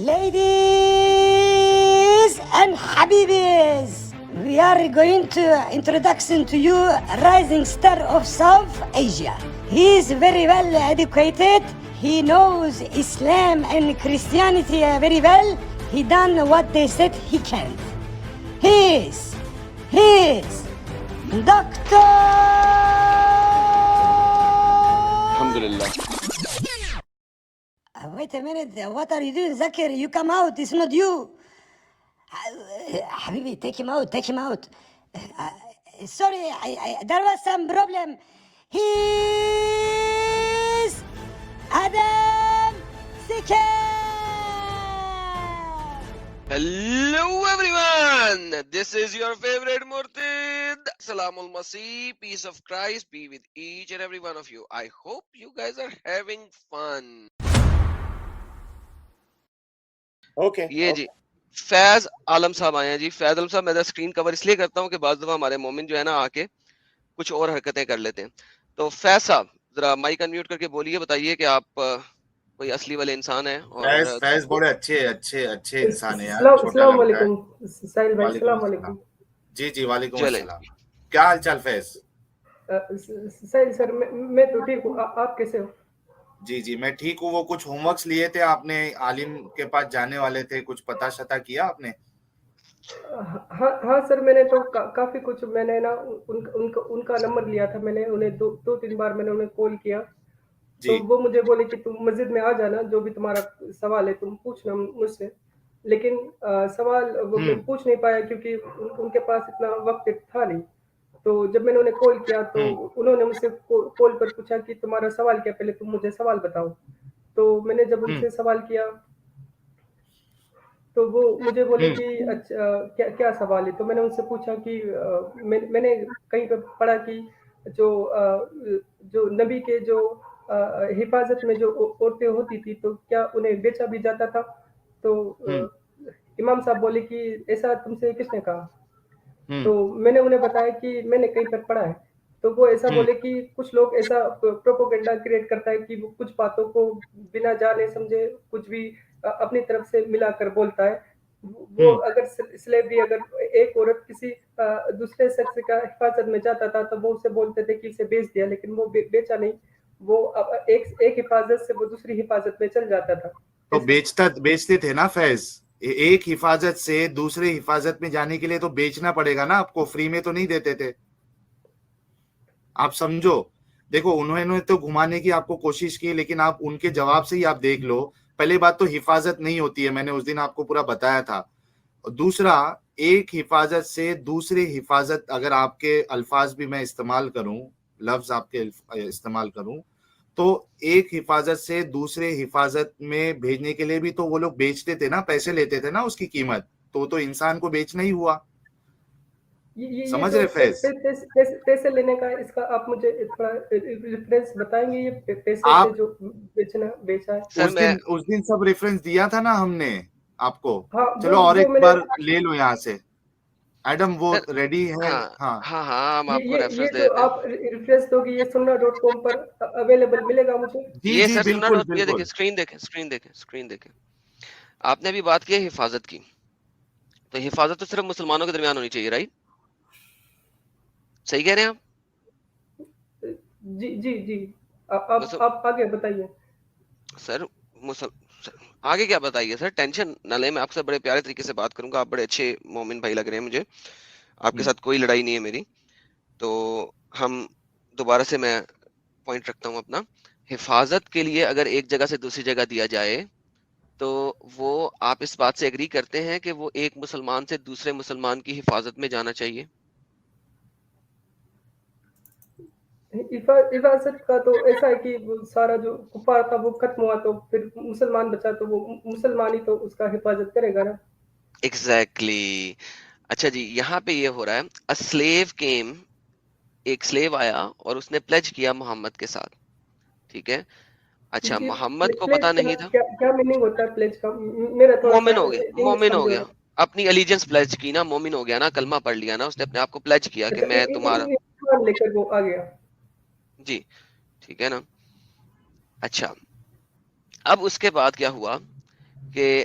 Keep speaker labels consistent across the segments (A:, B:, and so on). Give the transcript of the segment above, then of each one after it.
A: Ladies and Habibis, we are going to introduction to you a rising star of South Asia. He is very well educated. He knows Islam and Christianity very well. He done what they said he can. He is Doctor.
B: Alhamdulillah.
A: Wait a minute. What are you doing, Zakir? You come out. It's not you. Habibi, take him out. Take him out. Sorry, there was some problem. He's Adam Sikar.
B: Hello everyone. This is your favorite Murtid. Salamul Masih. Peace of Christ be with each and every one of you. I hope you guys are having fun.
C: Okay
B: یہ جی فیض عالم صاحب آئے ہیں جی. فیض عالم صاحب میں screen کور اس لیے کرتا ہوں کہ بعض دفعہ ہمارے مومن جو ہے نا آ کے کچھ اور حرکتیں کر لیتے ہیں. تو فیض صاحب ذرا مائک انمیوٹ کر کے بولیے, بتائیے کہ آپ کوئی اصلی والے انسان ہیں اور
C: فیض بڑے اچھے انسان ہیں یار.
D: السلام علیکم ساحل بھائی. السلام علیکم.
C: جی جی وعلیکم
B: چلیں.
C: السلام. کیا حال چال فیض؟
D: ساحل سر میں تو ٹھیک ہوں, آپ کیسے ہو؟
C: جی جی میں ٹھیک ہوں. وہ کچھ ہوم ورکس لیے تھے آپ نے, عالم کے پاس جانے والے تھے, کچھ پتہ شتہ کیا آپ نے؟
D: ہاں سر, میں نے تو کافی کچھ, میں نے نا ان کا نمبر لیا تھا, میں نے انہیں دو تین بار میں نے انہیں کال کیا تو وہ مجھے بولے کہ تم مسجد میں آ جانا, جو بھی تمہارا سوال ہے تم پوچھنا مجھ سے. لیکن سوال وہ پوچھ نہیں پایا کیونکہ ان کے پاس اتنا وقت تھا نہیں. تو جب میں نے انہیں کال کیا تو انہوں نے مجھ سے کال پر پوچھا کہ تمہارا سوال کیا, پہلے تم مجھے سوال بتاؤ. تو میں نے جب ان سے سوال کیا تو وہ مجھے بولے کہ اچھا کیا سوال ہے. تو میں نے ان سے پوچھا کہ میں نے کہیں پہ پڑھا کہ جو نبی کے جو حفاظت میں جو عورتیں ہوتی تھی تو کیا انہیں بیچا بھی جاتا تھا؟ تو امام صاحب بولے کہ ایسا تم سے کس نے کہا؟ تو میں نے انہیں بتایا کہ میں نے کہیں پر پڑھا ہے. تو وہ ایسا بولے کہ کچھ لوگ ایسا پروپیگنڈا کریٹ کرتا ہے کہ وہ کچھ باتوں کو بنا جانے سمجھے کچھ بھی اپنی طرف سے ملا کر بولتا ہے. وہ اگر سلیوری, اگر ایک عورت کسی دوسرے شخص کا حفاظت میں جاتا تھا تو وہ اسے بولتے تھے کہ اسے بیچ دیا, لیکن وہ بیچا نہیں, وہ ایک حفاظت سے وہ دوسری حفاظت میں چل جاتا تھا.
C: تو بیچتے تھے نا فیض, ایک حفاظت سے دوسرے حفاظت میں جانے کے لیے تو بیچنا پڑے گا نا آپ کو, فری میں تو نہیں دیتے تھے. آپ سمجھو, دیکھو انہوں نے تو گھمانے کی آپ کو کوشش کی, لیکن آپ ان کے جواب سے ہی آپ دیکھ لو. پہلی بات تو حفاظت نہیں ہوتی ہے, میں نے اس دن آپ کو پورا بتایا تھا. دوسرا, ایک حفاظت سے دوسری حفاظت, اگر آپ کے الفاظ بھی میں استعمال کروں, لفظ آپ کے استعمال کروں, تو ایک حفاظت سے دوسرے حفاظت میں بھیجنے کے لیے بھی تو وہ لوگ بیچتے تھے نا, پیسے لیتے تھے نا اس کی قیمت, تو انسان کو بیچنا ہی ہوا. سمجھ رہے فیض؟
D: پیسے لینے کا اس کا آپ مجھے تھوڑا ریفرنس بتائیں گے, یہ پیسے سے جو بیچا ہے؟
C: اس دن سب ریفرنس دیا تھا نا ہم نے آپ کو.
D: ہاں,
C: چلو اور ایک بار لے لو یہاں سے. ایڈم وہ ریڈی ہے؟
B: ہاں ہم آپ کو ریفرنس
D: یہ
B: دے
D: جو
B: دیتے ہیں.
D: آپ ریفرنس دو گی یہ sunna.com پر اویلیبل ملے گا مجھے؟
B: یہ
C: جی
B: سر
C: بالکل
B: یہ دیکھیں,
C: بالکل.
B: اسکرین دیکھیں. آپ نے ابھی بات کی ہے حفاظت کی, تو حفاظت تو صرف مسلمانوں کے درمیان ہونی چاہیے, رائٹ؟ صحیح کہہ رہے ہیں آپ؟
D: جی آپ آگے بتائیے
B: سر. آگے کیا بتائیے سر, ٹینشن نہ لیں, میں آپ سے بڑے پیارے طریقے سے بات کروں گا. آپ بڑے اچھے مومن بھائی لگ رہے ہیں مجھے, آپ کے ساتھ کوئی لڑائی نہیں ہے میری. تو ہم دوبارہ سے میں پوائنٹ رکھتا ہوں اپنا. حفاظت کے لیے اگر ایک جگہ سے دوسری جگہ دیا جائے تو وہ آپ اس بات سے ایگری کرتے ہیں کہ وہ ایک مسلمان سے دوسرے مسلمان کی حفاظت میں جانا چاہیے؟
D: حفاظت کا تو ایسا ہے کہ سارا جو کفار تھا وہ ختم ہوا تو پھر مسلمان بچا تو وہ مسلمان ہی تو اس کا حفاظت کرے گا نا.
B: ایگزیکٹلی. اچھا جی, یہاں پہ یہ ہو رہا ہے, a slave came, ایک سلیو آیا اور اس نے پلیج کیا محمد کے ساتھ, ٹھیک ہے. اچھا, محمد کو پتا نہیں تھا.
D: کیا میننگ ہوتا ہے پلیج کا؟ میرا تھوڑا
B: مومن ہو گیا, اپنی الیجنس پلیج کی نا, مومن ہو گیا نا, کلمہ پڑھ لیا نا, اس نے اپنے آپ کو پلیج کیا کہ میں تمہارا.
D: لے کر وہ آ گیا.
B: جی ٹھیک ہے نا. اچھا, اب اس کے بعد کیا ہوا کہ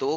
B: 2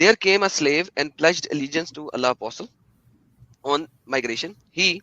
B: There came a slave and pledged allegiance to Allah Apostle on migration. He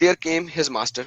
B: There came his master.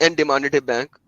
B: and demanded him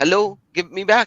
B: Hello, give me back.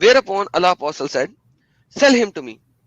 B: Whereupon Allah Apostle said, sell him to me.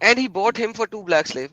B: And he bought him for 2 black slave.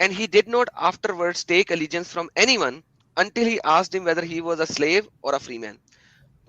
B: And he did not afterwards take allegiance from anyone until he asked him whether he was a slave or a free man.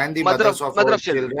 C: and the mothers of our children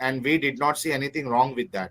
C: and we did not see anything wrong with that.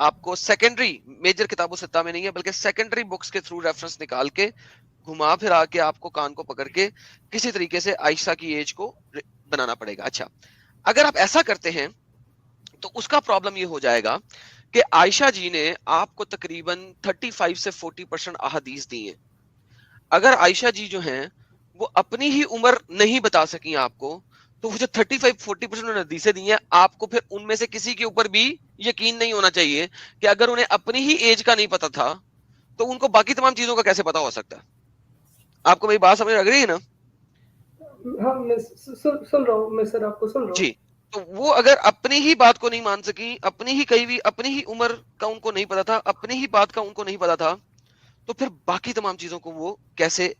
B: آپ کو secondary major کتاب و ستہ میں نہیں ہے بلکہ secondary books کے through reference نکال کے گھما پھرا کے آپ کو کان کو پکڑ کے کسی طریقے سے عائشہ کی ایج کو بنانا پڑے گا. اچھا اگر آپ ایسا کرتے ہیں تو اس کا پرابلم یہ ہو جائے گا کہ عائشہ جی نے آپ کو تقریباً 35 سے 40% احادیث دی ہیں. اگر عائشہ جی جو ہیں وہ اپنی ہی عمر نہیں بتا سکیں آپ کو تو وہ جو 35-40% حدیثیں دی ہیں آپ کو پھر ان میں سے کسی کے اوپر بھی یقین نہیں ہونا چاہیے کہ اگر انہیں اپنی ہی ایج کا نہیں پتا تھا تو ان کو باقی تمام چیزوں کا کیسے پتا ہو سکتا ہے. آپ کو میری بات سمجھ لگ رہی ہے نا؟
D: ہاں میں سن رہا ہوں میں سر آپ کو سن رہا ہوں.
B: جی تو وہ اگر اپنی ہی بات کو نہیں مان سکی, اپنی ہی کئی بھی اپنی ہی عمر کا ان کو نہیں پتا تھا, اپنی ہی بات کا ان کو نہیں پتا تھا, تو پھر باقی تمام چیزوں کو وہ کیسے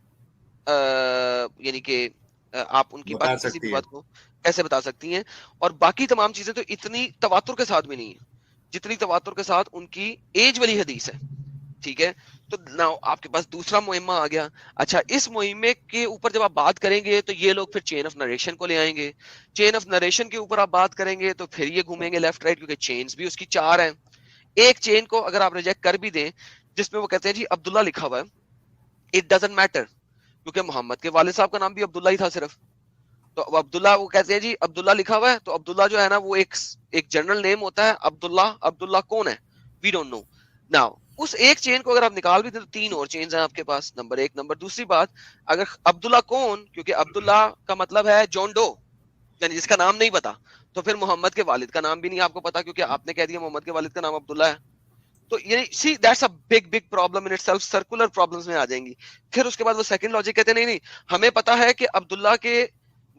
B: یعنی کہ آپ ان کی
C: بتا
B: باقی کسی بھی
C: سکتی ہے.
B: بات کو کیسے بتا سکتی ہیں. اور باقی تمام چیزیں تو اتنی تواتر کے ساتھ بھی نہیں ہیں جتنی تواتر کے ساتھ ان کی ایج والی حدیث ہے. ٹھیک ہے, تو ناؤ آپ کے پاس دوسرا مہمہ آ گیا. اچھا اس مہمے کے اوپر جب آپ بات کریں گے تو یہ لوگ پھر چین آف نریشن کو لے آئیں گے. چین آف نریشن کے اوپر آپ بات کریں گے تو پھر یہ گھومیں گے لیفٹ رائٹ, کیونکہ چینز بھی اس کی 4 ہیں. ایک چین کو اگر آپ ریجیکٹ کر بھی دیں جس میں وہ کہتے ہیں جی عبداللہ لکھا ہوا ہے, اٹ ڈزنٹ میٹر کیونکہ محمد کے والد صاحب کا نام بھی عبداللہ ہی تھا صرف. تو عبداللہ وہ کہتے ہیں جی عبداللہ لکھا ہوا ہے, تو عبداللہ جو ہے نا وہ ایک جنرل نیم ہوتا ہے. عبداللہ کون ہے وی ڈونٹ نو. ناؤ اس ایک چین کو اگر آپ نکال بھی دیں تو 3 اور چینز ہیں آپ کے پاس. نمبر 1. نمبر دوسری بات, اگر عبداللہ کون, کیونکہ عبداللہ کا مطلب ہے جان ڈو یعنی جس کا نام نہیں پتا, تو پھر محمد کے والد کا نام بھی نہیں آپ کو پتا کیونکہ آپ نے کہہ دیا محمد کے والد کا نام عبداللہ ہے. تو یعنی سی that's a big problem in itself, circular problems میں آ جائیں گی. پھر اس کے بعد وہ سیکنڈ لاجک کہتے ہیں نہیں ہمیں پتا ہے کہ عبداللہ کے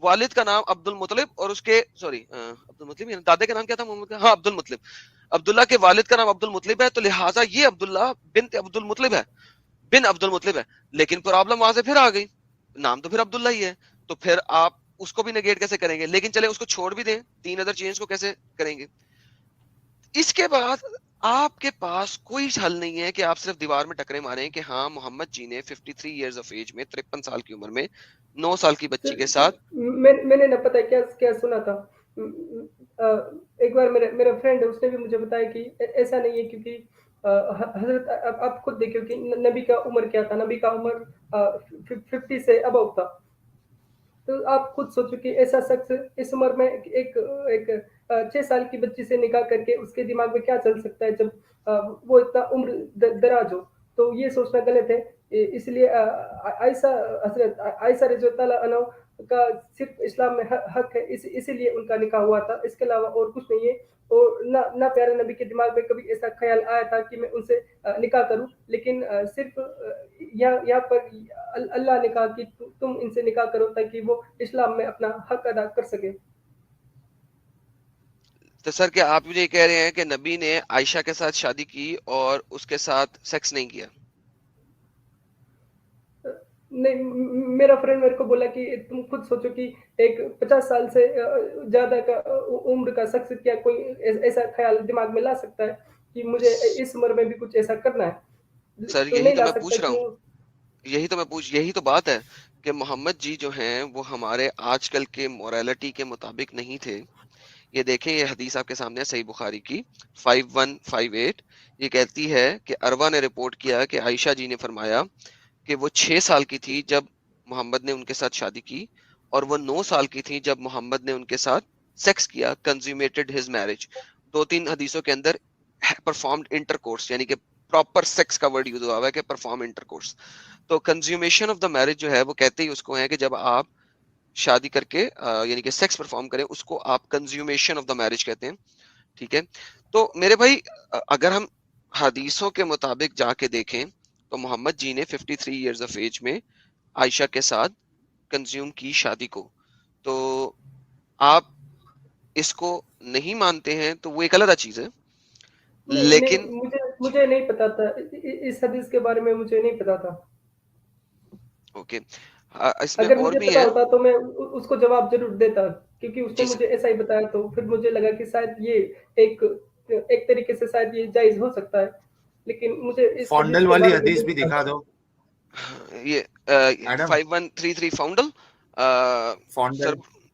B: والد کا نام عبد المطلب اور اس کے عبد المطلب دادے کا نام کیا تھا محمد کا, ہاں عبد المطلب. عبداللہ کے والد کا نام عبد المطلب ہے تو لہٰذا یہ عبداللہ بنت عبد المطلب ہے, بن عبد المطلب ہے. لیکن پرابلم وہاں سے پھر آ گئی, نام تو پھر عبداللہ ہی ہے, تو پھر آپ اس کو بھی نیگیٹ کیسے کریں گے. لیکن چلے اس کو چھوڑ بھی دیں, 3 ادر چینج کو کیسے کریں گے. اس کے بعد آپ کے پاس کوئی حل نہیں ہے کہ آپ صرف دیوار میں ٹکرے ماریں کہ ہاں محمد جی نے 53 ایئرز آف ایج میں 53 سال کی عمر میں 9 سال کی بچی کے ساتھ.
D: میں نے نہ پتا کیا سنا تھا. ایک بار میرا فرینڈ اس نے بھی مجھے بتایا کہ ایسا نہیں ہے, کیونکہ حضرت آپ خود دیکھو کہ نبی کا عمر کیا تھا. نبی کا عمر 50 سے ابو تھا. تو آپ خود سوچو کہ ایسا شخص اس عمر میں ایک 6 سال کی بچی سے نکاح کر کے اس کے دماغ میں کیا چل سکتا ہے جب وہ اتنا عمر دراز ہو. تو یہ سوچنا غلط ہے. اس لیے حضرت عائشہ رضی اللہ عنہ کا صرف اسلام میں حق ہے, اسی لیے ان کا نکاح ہوا تھا. اس کے علاوہ اور کچھ نہیں ہے. اور نہ پیارے نبی کے دماغ میں کبھی ایسا خیال آیا تھا کہ میں ان سے نکاح کروں. لیکن صرف یہاں پر اللہ نے کہا کہ تم ان سے نکاح کرو تاکہ وہ اسلام میں اپنا حق ادا کر سکے.
B: تو سر کیا آپ مجھے یہ کہہ رہے ہیں کہ نبی نے عائشہ کے ساتھ شادی کی اور اس کے ساتھ سیکس نہیں کیا؟
D: نہیں, میرا فرینڈ میرے کو بولا کہ تم خود سوچو کہ ایک 50 سال سے زیادہ کا عمر کا شخص کیا کوئی ایسا خیال دماغ میں لا سکتا ہے کہ مجھے اس عمر میں بھی کچھ ایسا کرنا ہے.
B: سر
D: تو
B: یہی
D: نہیں
B: تو
D: لا
B: میں
D: سکتا.
B: پوچھ رہا ہوں,
D: کیوں؟
B: یہی تو بات ہے کہ محمد جی جو ہیں وہ ہمارے آج کل کے موریلٹی کے مطابق نہیں تھے. یہ دیکھیں یہ حدیث آپ کے سامنے صحیح بخاری کی 5158, یہ کہتی ہے کہ عروہ نے رپورٹ کیا کہ عائشہ جی نے فرمایا کہ وہ 6 سال کی تھی جب محمد نے ان کے ساتھ شادی کی اور وہ 9 سال کی تھی جب محمد نے ان کے ساتھ سیکس کیا, کنزیومیٹڈ ہز میرج. 2-3 حدیثوں کے اندر پرفارمڈ انٹرکورس یعنی کہ پراپر سیکس کا ورڈ یوز ہوا ہے کہ پرفارم انٹرکورس. تو کنزیومیشن آف دا میرج جو ہے وہ کہتے ہی اس کو ہے کہ جب آپ شادی کر کے یعنی کہ سیکس پرفارم کریں اس کو آپ کنزیومیشن آف دا میرج کہتے ہیں. ٹھیک ہے, تو میرے بھائی اگر ہم حدیثوں کے مطابق جا کے دیکھیں تو محمد جی نے 53 ایئرز آف ایج میں عائشہ کے ساتھ کنزیوم کی شادی کو. تو آپ اس کو نہیں مانتے ہیں تو وہ ایک علیحدہ چیز ہے. لیکن
D: مجھے نہیں پتا تھا اس حدیث کے بارے میں, مجھے نہیں پتا تھا.
B: اوکے, اس میں
D: اگر
B: اور
D: مجھے
B: بھی
D: پتا
B: ہیں.
D: ہوتا تو میں اس کو جواب ضرور دیتا, کیونکہ اس نے
B: جی سر,
D: مجھے ایسا ہی بتایا. تو پھر مجھے لگا کہ شاید یہ ایک طریقے سے شاید یہ جائز ہو سکتا ہے. لیکن مجھے اس حدیث
C: فونڈل
D: کے
C: والی
D: بارے میں
C: حدیث بھی
D: نہیں
C: دکھا
D: پتا.
C: دو
B: یہ
C: Adam.
B: 5133 فاؤنڈل
C: فونڈل
B: sir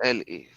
B: LE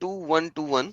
B: 2121।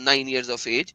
B: 9 years of age।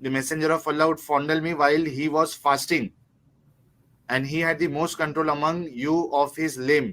C: The messenger of Allah would fondle me while he was fasting, and he had the most control among you of his limb.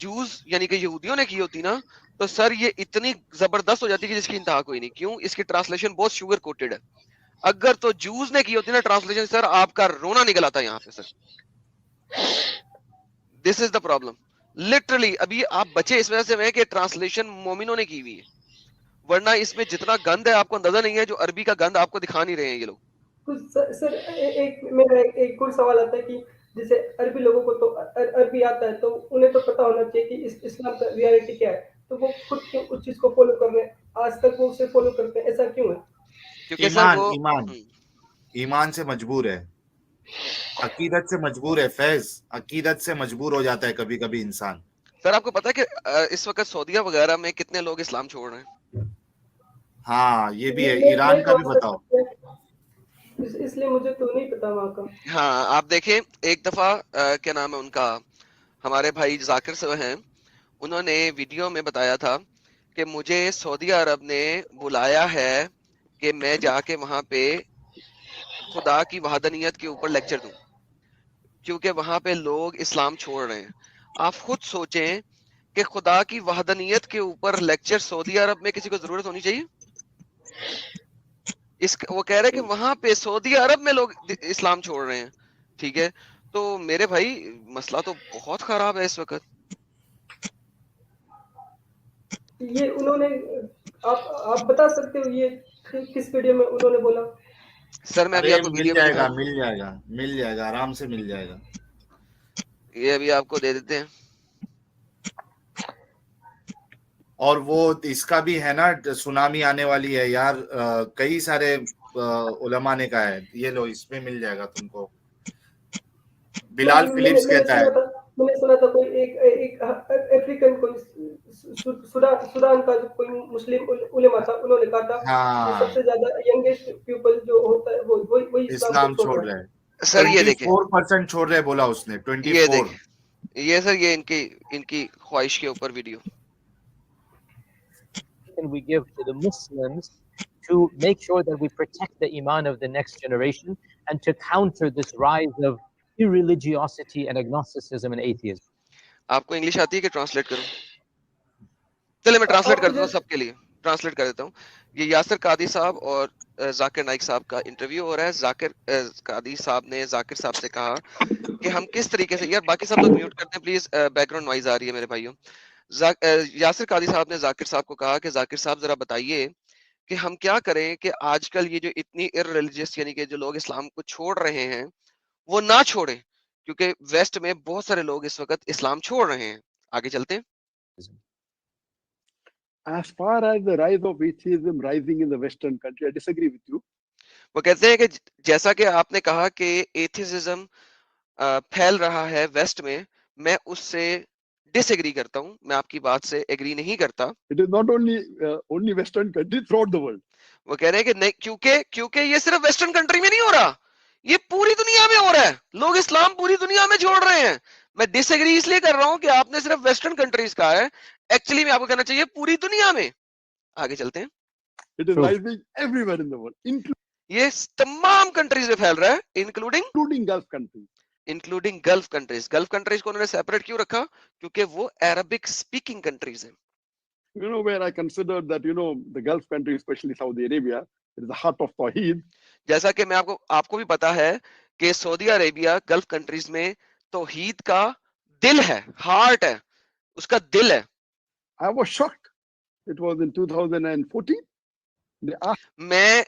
B: جوز یعنی کہ یہودیوں نے کی ہوتی نا تو سر یہ اتنی زبردست ہو جاتی کہ جس کی انتہا کوئی نہیں. کیوں؟ اس کی ٹرانسلیشن بہت شوگر کوٹڈ ہے. اگر تو جوز نے کی ہوتی نا ٹرانسلیشن سر آپ کا رونا نکل آتا ہے یہاں پہ سر. دس از دا پرابلم لٹرلی. ابھی آپ بچے اس وجہ سے ہیں کہ ٹرانسلیشن مومنوں نے کی ہوئی ہے, ورنہ اس میں جتنا گند ہے آپ کو اندازہ نہیں ہے جو عربی کا گند آپ کو دکھا نہیں رہے ہیں یہ لوگ.
D: سر ایک میرا ایک اور سوال آتا ہے کہ جیسے عربی لوگوں کو تو عربی آتا ہے تو انہیں تو پتہ ہونا چاہیے کہ اسلام کا ریالٹی کیا ہے, تو وہ خود کیوں اس چیز کو فالو کر رہے ہیں, آج تک وہ اسے فالو کرتے ہیں, ایسا کیوں ہے؟
B: کیونکہ سر وہ
C: ایمان سے مجبور ہے, عقیدت سے مجبور ہے فیض, عقیدت سے مجبور ہو جاتا ہے کبھی کبھی انسان.
B: سر آپ کو پتا ہے کہ اس وقت سعودیہ وغیرہ میں کتنے لوگ اسلام چھوڑ رہے ہیں؟
C: ہاں یہ بھی ہے, ایران کا بھی بتاؤ.
D: اس لیے مجھے تو نہیں پتا وہاں کا.
B: ہاں آپ دیکھیں ایک دفعہ کیا نام ہے ان کا, ہمارے بھائی ذاکر صاحب ہیں, انہوں نے ویڈیو میں بتایا تھا کہ مجھے سعودی عرب نے بلایا ہے کہ میں جا کے وہاں پہ خدا کی وحدانیت کے اوپر لیکچر دوں, کیونکہ وہاں پہ لوگ اسلام چھوڑ رہے ہیں. آپ خود سوچیں کہ خدا کی وحدانیت کے اوپر لیکچر سعودی عرب میں کسی کو ضرورت ہونی چاہیے؟ وہ کہہ رہے کہ وہاں پہ سعودی عرب میں لوگ اسلام چھوڑ رہے ہیں. ٹھیک ہے, تو میرے بھائی مسئلہ تو بہت خراب ہے اس وقت.
D: یہ انہوں نے آپ بتا سکتے ہو یہ کس ویڈیو میں انہوں نے بولا؟
B: سر میں ابھی آپ کو
C: مل
B: ویڈیو
C: جائے
B: میں
C: گا, مل جائے گا, مل جائے گا, آرام سے مل جائے گا.
B: یہ ابھی آپ کو دے دیتے ہیں.
C: اور وہ اس کا بھی ہے نا, سونامی آنے والی ہے یار, کئی سارے علماء نے کہا ہے. یہ لو اس میں مل جائے گا تم کو. بلال فلپس کہتا ہے,
D: میں نے سنا تھا کوئی ایک افریقن کوئی سودان کا جو کوئی مسلم علماء تھا, انہوں نے کہا تھا کہ سب سے زیادہ ینگیسٹ پیپل جو ہوتا ہے وہی
C: اسلام چھوڑ رہے ہیں.
B: سر یہ دیکھیں
C: 24% چھوڑ رہے بولا اس نے, 24.
B: یہ دیکھیں, یہ سر یہ ان کی خواہش کے اوپر video.
E: We give to the Muslims to make sure that we protect the iman of the next generation and to counter this rise of irreligiosity and agnosticism and atheism.
B: آپ کو انگلش آتی ہے کہ ٹرانسلیٹ کروں؟ چلے میں translate کر دیتا ہوں سب کے لیے, ٹرانسلیٹ کر دیتا ہوں. یہ یاسر قادری صاحب اور ذاکر نائک صاحب کا انٹرویو ہو رہا ہے. ذاکر قادری صاحب نے ذاکر صاحب سے کہا کہ ہم کس طریقے سے, یار باقی سب لوگ میوٹ کرتے ہیں پلیز, بیک گراؤنڈ نوائز آ رہی ہے میرے بھائیوں. یاسر قادری صاحب نے ذاکر صاحب کو کہا کہ ذاکر صاحب ذرا بتائیے کہ ہم کیا کریں کہ آج کل یہ جو اتنی ارریلیجیس یعنی کہ جو لوگ اسلام کو چھوڑ رہے ہیں وہ نہ چھوڑیں, کیونکہ ویسٹ میں بہت سارے لوگ اس وقت اسلام چھوڑ رہے ہیں. آگے چلتے ہیں.
F: As far as the rise of atheism rising in the Western country, I disagree with you.
B: وہ کہتے ہیں کہ جیسا کہ آپ نے کہا کہ ایتھیزم پھیل رہا ہے ویسٹ میں اس سے ڈس ایگری کرتا ہوں, میں آپ کی بات سے ایگری نہیں کرتا.
F: It is not only Western country, throughout the world.
B: وہ کہہ رہے ہیں کہ نہیں, کیونکہ یہ صرف ویسٹرن کنٹری میں نہیں ہو رہا, یہ پوری دنیا میں ہو رہا ہے. لوگ اسلام پوری دنیا میں چھوڑ رہے ہیں. میں ڈس ایگری اس لیے کر رہا ہوں کہ آپ نے صرف ویسٹرن کنٹریز کہا ہے, ایکچولی میں آپ کو کہنا چاہیے پوری دنیا میں. آگے چلتے ہیں.
F: It is rising everywhere in the world,
B: یہ تمام کنٹریز میں پھیل رہا ہے,
F: including Gulf countries.
B: Including golf countries. Golf countries کو انہوں نے سیپریٹ کیوں رکھا؟ کیونکہ وہ عربک سپیکنگ کنٹریز ہیں.
F: You know, where I consider that, the Gulf countries, especially Saudi Arabia, it is the heart of Tawheed.
B: جیسا کہ میں آپ کو بھی پتا ہے کہ سعودی عربیہ گلف کنٹریز میں توحید کا دل ہے, ہارٹ ہے, اس کا دل ہے.
F: I was shocked. It was in 2014.
B: میں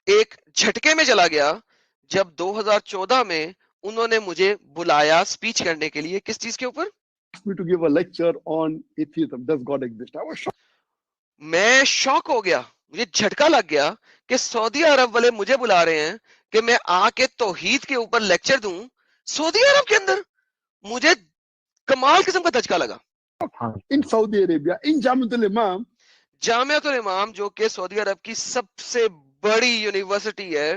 B: ایک جھٹکے میں چلا گیا جب 2014 میں انہوں نے مجھے بلایا سپیچ کرنے کے لیے. کس چیز کے اوپر؟
F: asked me to give a lecture on atheism. Does God exist? I was shocked.
B: میں شاک ہو گیا, مجھے جھٹکا لگ گیا کہ سعودی عرب والے مجھے بلا رہے ہیں کہ میں آ کے توحید کے اوپر لیکچر دوں سعودی عرب کے اندر. مجھے کمال قسم کا دھچکا لگا.
F: In Saudi Arabia, in Jamiat al-Imam,
B: Jamiatul الامام جو کہ سعودی عرب کی سب سے بڑی یونیورسٹی ہے,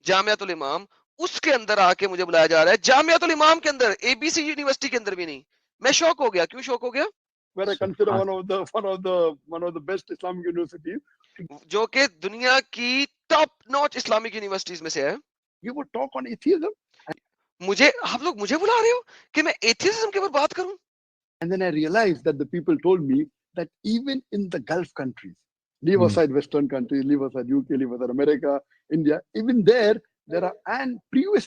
B: جامعۃ الامام, اس کے اندر آ کے مجھے بلایا جا رہا ہے. جامعۃ الامام کے اندر, اے بی سی یونیورسٹی کے اندر بھی نہیں. میں شوق ہو گیا. کیوں شوق ہو گیا؟
F: where I consider one of the best Islamic universities,
B: جو کہ دنیا کی ٹاپ نوچ اسلامک یونیورسٹیز میں سے ہے.
F: give a talk on atheism.
B: آپ لوگ مجھے بلا رہے ہو کہ میں ایتھیزم کے اوپر بات کروں.
F: And then I realized that the people told me that even in the Gulf countries, leave aside Western countries, leave aside UK, leave aside America, India, even there are, and previous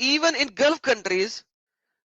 B: even in Gulf countries,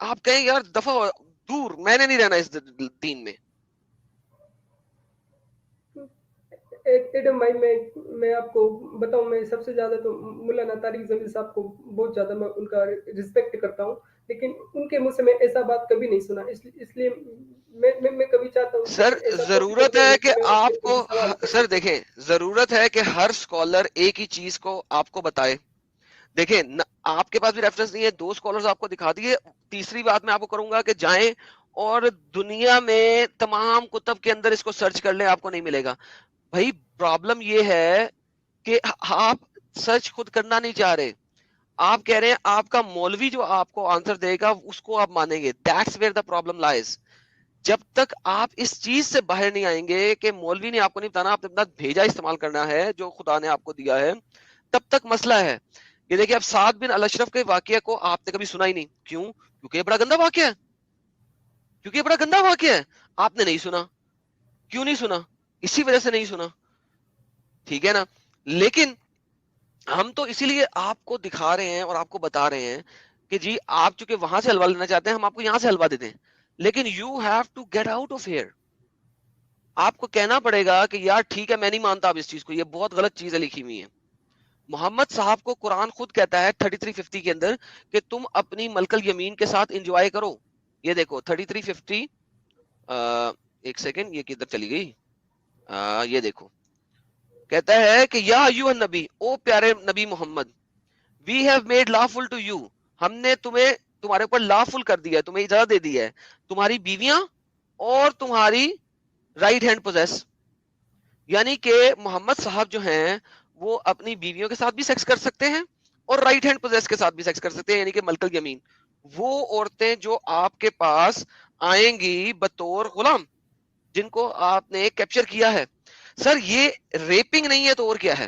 B: آپ کہیں یار دفعہ دور، میں نے نہیں رہنا اس دین میں.
D: ایڈم بھائی میں آپ کو بتاؤں، میں سب سے زیادہ تو مولانا طارق زمین صاحب کو بہت زیادہ میں ان کا رسپیکٹ کرتا ہوں، لیکن ان کے منہ سے میں ایسا بات کبھی نہیں سنا. اس لیے میں کبھی چاہتا ہوں
B: سر
D: کہ ایسا
B: ضرورت
D: possible
B: ہے کہ
D: میں ان
B: آپ
D: سے
B: کو،
D: سوال کروں.
B: سر دیکھیں ضرورت ہے کہ ہر اسکالر ایک ہی چیز کو آپ کو بتائے. دیکھیں آپ کے پاس بھی ریفرنس نہیں ہے، 2 اسکالرز آپ کو دکھا دیے. تیسری بات میں آپ کو کروں گا کہ جائیں اور دنیا میں تمام کتب کے اندر اس کو سرچ کر لیں، آپ کو نہیں ملے گا. بھائی پرابلم یہ ہے کہ آپ سرچ خود کرنا نہیں چاہ رہے. آپ کہہ رہے ہیں آپ کا مولوی جو آپ کو آنسر دے گا اس کو آپ مانیں گے. That's where the problem lies. جب تک آپ اس چیز سے باہر نہیں آئیں گے کہ مولوی نے آپ کو نہیں بتانا، آپ نے اپنا بھیجا استعمال کرنا ہے جو خدا نے آپ کو دیا ہے، تب تک مسئلہ ہے. یہ دیکھیں اب سعد بن الاشرف کے واقعہ کو آپ نے کبھی سنا ہی نہیں. کیوں؟ کیونکہ یہ بڑا گندا واقعہ ہے. کیونکہ یہ بڑا گندا واقعہ ہے، آپ نے نہیں سنا. کیوں نہیں سنا؟ اسی وجہ سے نہیں سنا. ٹھیک ہے نا. لیکن ہم تو اسی لیے آپ کو دکھا رہے ہیں اور آپ کو بتا رہے ہیں کہ جی آپ چونکہ وہاں سے حلوہ لینا چاہتے ہیں، ہم آپ کو یہاں سے حلوہ دیتے ہیں. لیکن you have to get out of here. آپ کو کہنا پڑے گا کہ یار ٹھیک ہے میں نہیں مانتا اب اس چیز کو، یہ بہت غلط چیزیں لکھی ہوئی ہیں. محمد صاحب کو قرآن خود کہتا ہے 3350 کے اندر کہ تم اپنی ملک الیمین کے ساتھ انجوائے کرو. یہ دیکھو 3350، ایک سیکنڈ یہ کدھر چلی گئی، یہ دیکھو کہتا ہے کہ یا ایھا النبی، او پیارے نبی محمد، we have made lawful to you, ہم نے تمہیں تمہارے اوپر لافل کر دیا ہے، تمہیں اجازت دے دی ہے، تمہاری بیویاں اور تمہاری رائٹ ہینڈ پوزیس. یعنی کہ محمد صاحب جو ہیں وہ اپنی بیویوں کے ساتھ بھی سیکس کر سکتے ہیں اور رائٹ ہینڈ پوزیس کے ساتھ بھی سیکس کر سکتے ہیں، یعنی کہ ملک الیمین. وہ عورتیں جو آپ کے پاس آئیں گی بطور غلام، جن کو آپ نے کیپچر کیا ہے. سر یہ ریپنگ نہیں ہے تو اور کیا ہے؟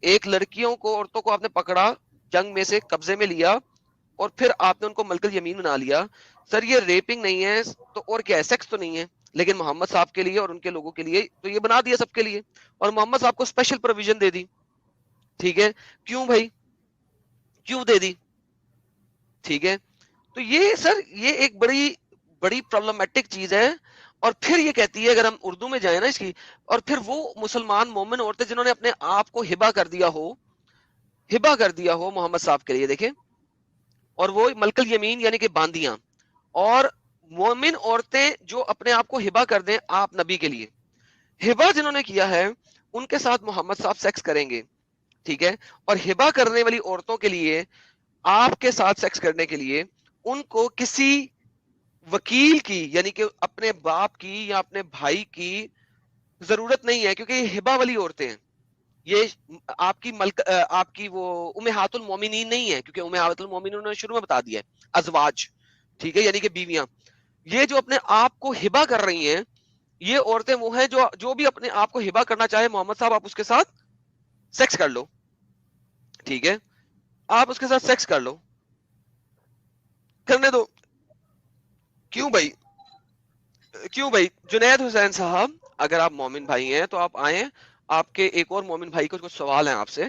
B: ایک لڑکیوں کو، عورتوں کو آپ نے پکڑا، جنگ میں سے قبضے میں لیا اور پھر آپ نے ان کو ملک الیمین بنا لیا. سر یہ ریپنگ نہیں ہے تو اور کیا ہے؟ سیکس تو نہیں ہے. لیکن محمد صاحب کے لیے اور ان کے لوگوں کے لیے تو یہ بنا دیا سب کے لیے، اور محمد صاحب کو اسپیشل پروویژن دے دی. ٹھیک ہے، کیوں بھائی کیوں دے دی؟ ٹھیک ہے. تو یہ سر یہ ایک بڑی بڑی پرابلمٹک چیز ہے. اور پھر یہ کہتی ہے، اگر ہم اردو میں جائیں نا اس کی، اور پھر وہ مسلمان مومن عورتیں جنہوں نے اپنے آپ کو ہبا کر دیا ہو محمد صاحب کے لیے، دیکھیں، اور وہ ملک الیمین یعنی کہ باندیاں، اور مومن عورتیں جو اپنے آپ کو ہبا کر دیں آپ نبی کے لیے. ہبا جنہوں نے کیا ہے ان کے ساتھ محمد صاحب سیکس کریں گے. ٹھیک ہے. اور ہبا کرنے والی عورتوں کے لیے، آپ کے ساتھ سیکس کرنے کے لیے ان کو کسی وکیل کی یعنی کہ اپنے باپ کی یا اپنے بھائی کی ضرورت نہیں ہے، کیونکہ یہ ہبا والی عورتیں ہیں. یہ آپ کی وہ امہات المومنین نہیں ہے، کیونکہ امہات المومنین نے شروع میں بتا دیا ہے ازواج. ٹھیک ہے، یعنی کہ بیویاں. یہ جو اپنے آپ کو ہبا کر رہی ہیں، یہ عورتیں وہ ہیں جو بھی اپنے آپ کو ہبا کرنا چاہے محمد صاحب آپ اس کے ساتھ سیکس کر لو. ٹھیک ہے، آپ اس کے ساتھ سیکس کر لو، کرنے دو. کیوں بھائی جنید حسین صاحب، اگر آپ مومن بھائی ہیں تو آپ آئیں، آپ کے ایک اور مومن بھائی کو کچھ سوال ہیں آپ سے،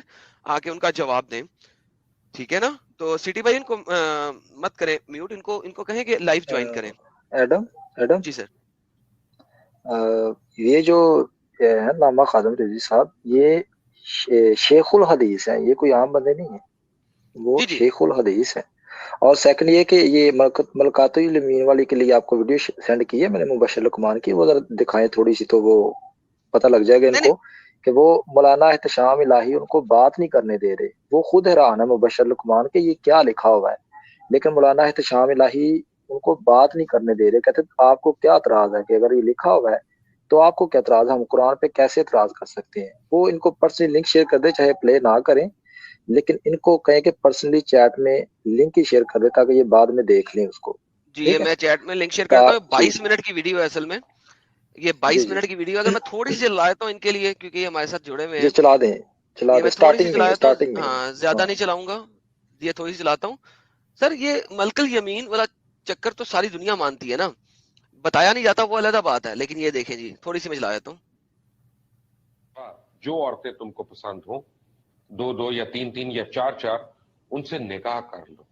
B: آ کے ان کا جواب دیں. ٹھیک ہے نا. تو سٹی بھائی ان کو مت کریں میوٹ، ان کو کہیں کہ لائیو جوائن کریں.
G: ایڈم
B: جی سر.
G: یہ جو ہے علامہ خادم رضوی صاحب، یہ شیخ الحدیث ہیں، یہ کوئی عام بندے نہیں ہیں، وہ
B: جی
G: شیخ الحدیث ہیں. اور سیکنڈ یہ کہ یہ ملکات الیمین والی کے لیے آپ کو ویڈیو سینڈ کی ہے میں نے مبشر لقمان کی، وہ ذرا دکھائیں تھوڑی سی تو وہ پتہ لگ جائے گا ان کو کہ وہ مولانا احتشام الہی ان کو بات نہیں کرنے دے رہے. وہ خود حیران ہے مبشر لقمان کہ یہ کیا لکھا ہوا ہے، لیکن مولانا احتشام الہی ان کو بات نہیں کرنے دے رہے. کہتے آپ کو کیا اعتراض ہے کہ اگر یہ لکھا ہوا ہے تو آپ کو کیا اعتراض ہے، ہم قرآن پہ کیسے اعتراض کر سکتے ہیں. وہ ان کو پرسنلی لنک شیئر کر دے، چاہے پلے نہ کریں، لیکن ان کو کہیں کہ پرسنلی چیٹ میں لنک ہی شیئر کر دے تاکہ یہ بعد میں دیکھ لیں اس کو.
B: جی یہ میں چیٹ میں لنک شیئر کرتا ہوں. 22 منٹ کی ویڈیو ہے اصل میں، یہ 22 منٹ کی ویڈیو. اگر میں تھوڑی سی چلا دیتا ہوں ان کے لیے، کیونکہ یہ ہمارے ساتھ جڑے ہوئے ہیں،
G: چلا دیں
B: یہ میں تھوڑی سی چلا دیتا ہوں.
G: اسٹارٹنگ میں
B: ہاں زیادہ نہیں چلاؤں گا، یہ تھوڑی سی چلاتا ہوں. سر یہ ملک الیمین والا چکر تو ساری دنیا مانتی ہے نا، بتایا نہیں جاتا وہ علیحدہ بات ہے. لیکن یہ دیکھیں جی تھوڑی سی میں چلا دیتا ہوں.
H: جو عورتیں تم کو پسند ہوں، 2 یا 3 یا 4 ان سے نکاح کر لو.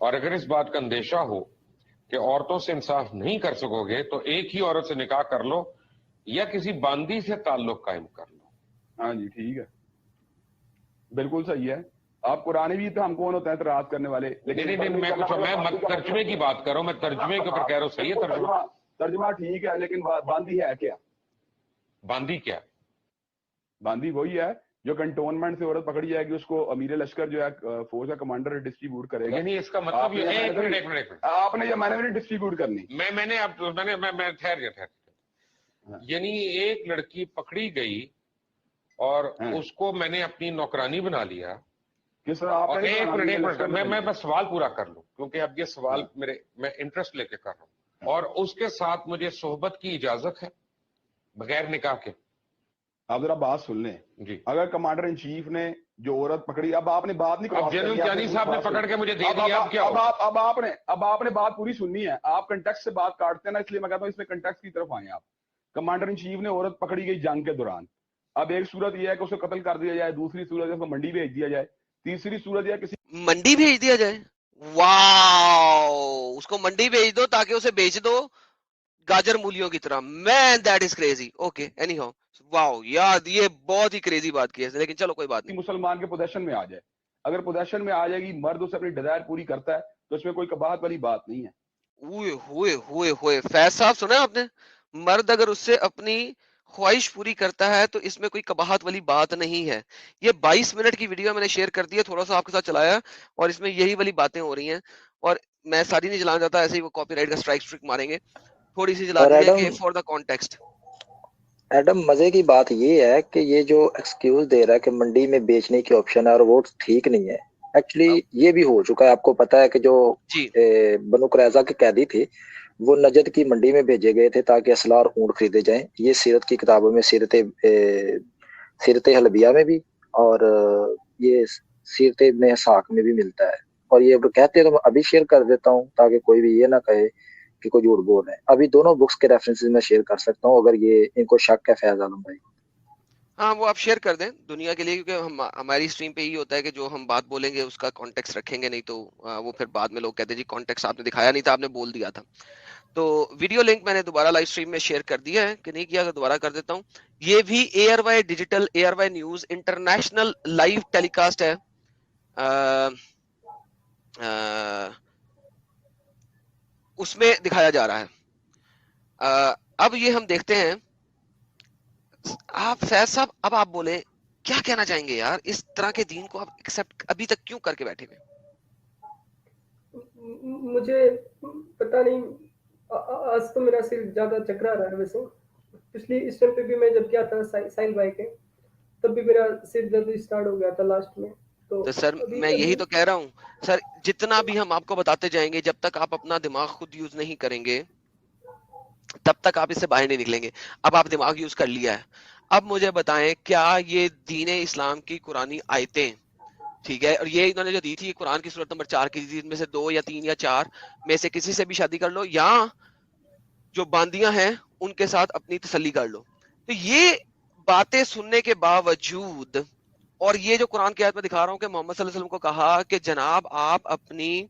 H: اور اگر اس بات کا اندیشہ ہو کہ عورتوں سے انصاف نہیں کر سکوگے تو ایک ہی عورت سے نکاح کر لو یا کسی باندی سے تعلق قائم کر لو.
I: ہاں جی ٹھیک ہے, بالکل صحیح ہے. آپ قرآن بھی تو ہم کون ہوتے ہیں اعتراض کرنے والے,
H: نہیں میں ترجمے کی بات کر رہا ہوں, میں ترجمے کے اوپر کہہ رہا ہوں. صحیح ہے
I: ترجمہ ٹھیک ہے, لیکن باندی ہے کیا؟
H: باندی کیا؟
I: باندی وہی ہے جو کنٹونمنٹ سے عورت پکڑی جائے گی, اس کو امیر لشکر جو ہے فوج کا کمانڈر ڈسٹریبیوٹ کرے گا.
H: یعنی اس کا مطلب یہ ایک منٹ
I: آپ نے یا میں نے ڈسٹریبیوٹ کرنی,
H: میں ٹھہر. یعنی ایک لڑکی پکڑی گئی اور اس کو میں نے اپنی نوکرانی بنا لیا.
I: کس طرح؟
H: ایک منٹ میں سوال پورا کر لوں, کیونکہ اب یہ سوال میں انٹرسٹ لے کے کر رہا ہوں. اور اس کے ساتھ مجھے صحبت کی اجازت ہے بغیر نکاح کے؟
I: آپ ذرا بات سن لیں جی. اگر کمانڈر ان چیف نے جو عورت پکڑی, اب آپ نے بات نہیں
H: اب جنرل چانی صاحب نے پکڑ کے مجھے دے دیا,
I: اب آپ نے بات پوری سننی ہے. آپ کنٹیکسٹ سے بات کاٹتے ہیں نا, اس لیے میں کہتا ہوں اس میں کنٹیکسٹ کی طرف آئیں آپ. کمانڈر ان چیف نے عورت پکڑی گئی جنگ کے دوران. اب ایک صورت یہ ہے کہ اسے قتل کر دیا جائے, دوسری صورت ہے اس کو منڈی بھیج دیا جائے, تیسری صورت یہ ہے کسی
B: منڈی بھیج دیا جائے. واو, اس کو منڈی بھیج دو تاکہ اسے بیچ دو گاجر مولیوں کی طرح. Man that is crazy. Okay anyhow, wow یار یہ بہت ہی کریزی بات کی ہے, لیکن چلو کوئی بات نہیں.
I: مسلمان کے پوزیشن میں آ جائے, اگر پوزیشن میں آ جائے گی, مرد اسے اپنی ڈیزائر پوری کرتا ہے تو اس میں کوئی قباحت والی بات نہیں ہے.
B: ہوئے فیض صاحب سنا آپ نے, مرد اگر اس سے اپنی خواہش پوری کرتا ہے تو اس میں کوئی قباحت والی بات نہیں ہے. یہ 22 منٹ کی ویڈیو میں نے شیئر کر دی ہے, تھوڑا سا آپ کے ساتھ چلایا, اور اس میں یہی والی باتیں ہو رہی ہیں. اور میں ساری نہیں چلانا چاہتا, ایسے ہی وہ کاپی رائٹ کا اسٹرائک ماریں گے, تھوڑی سی چلا دی ہے کہ فار دا کانٹیکسٹ.
G: ایڈم مزے کی بات یہ ہے کہ یہ جو ایکسکیوز دے رہا ہے کہ منڈی میں بیچنے کی آپشن ہے اور وہ ٹھیک نہیں ہے, ایکچولی یہ بھی ہو چکا ہے. آپ کو پتا ہے کہ جو بنو قریظہ کے قیدی تھے وہ نجد کی منڈی میں بھیجے گئے تھے تاکہ اسلحہ اور اونٹ خریدے جائیں. یہ سیرت کی کتابوں میں, سیرت حلبیہ میں بھی اور یہ سیرت ابن اسحاق میں بھی ملتا ہے. اور یہ کہتے ہیں تو میں ابھی شیئر کر دیتا ہوں تاکہ کوئی بھی یہ نہ کہے کہ کوئی جھوٹ بول رہے ہیں. ابھی دونوں بکس کے ریفرنسز میں شیئر کر سکتا ہوں اگر یہ ان کو شک ہے فیض عالم بھائی.
B: ہاں وہ آپ شیئر کر دیں دنیا کے لیے, کیونکہ ہماری اسٹریم پہ یہی ہوتا ہے کہ جو ہم بات بولیں گے اس کا کانٹیکس رکھیں گے, نہیں تو وہ پھر بعد میں لوگ کہتے ہیں جی کانٹیکس آپ نے دکھایا نہیں تھا, آپ نے بول دیا تھا. تو ویڈیو لنک میں نے دوبارہ لائیو اسٹریم میں شیئر کر دیا ہے کہ نہیں کیا, دوبارہ کر دیتا ہوں. یہ بھی ARY digital, ARY news international live telecast ہے. اس میں دکھایا جا رہا ہے. اب یہ ہم دیکھتے ہیں. آپ فیض صاحب اب آپ بولیں کیا کہنا چاہیں گے یار, اس طرح کے دین کو آپ ایکسپٹ ابھی تک کیوں کر کے بیٹھے ہوئے؟
D: مجھے پتہ نہیں, آج تو میرا سر زیادہ چکرا رہا ہے. ویسے پچھلی اس ٹائم پہ بھی میں جب کیا تھا ساحل بھائی کے, تب بھی میرا سر درد اسٹارٹ ہو گیا تھا لاسٹ میں.
B: تو سر میں یہی تو کہہ رہا ہوں سر, جتنا بھی ہم آپ کو بتاتے جائیں گے, جب تک آپ اپنا دماغ خود یوز نہیں کریں گے تب تک آپ اس سے باہر نہیں نکلیں گے. اب آپ دماغ یوز کر لیا ہے, اب مجھے بتائیں کیا یہ دین اسلام کی قرآنی آیتیں, ٹھیک ہے, اور یہ انہوں نے جو دی تھی قرآن کی سورت نمبر 4 کی تھی, ان میں سے 2 یا 3 یا 4 میں سے کسی سے بھی شادی کر لو یا جو باندیاں ہیں ان کے ساتھ اپنی تسلی کر لو. تو یہ باتیں سننے کے باوجود, اور یہ جو قرآن کی آیت میں دکھا رہا ہوں کہ محمد صلی اللہ علیہ وسلم کو کہا کہ جناب آپ اپنی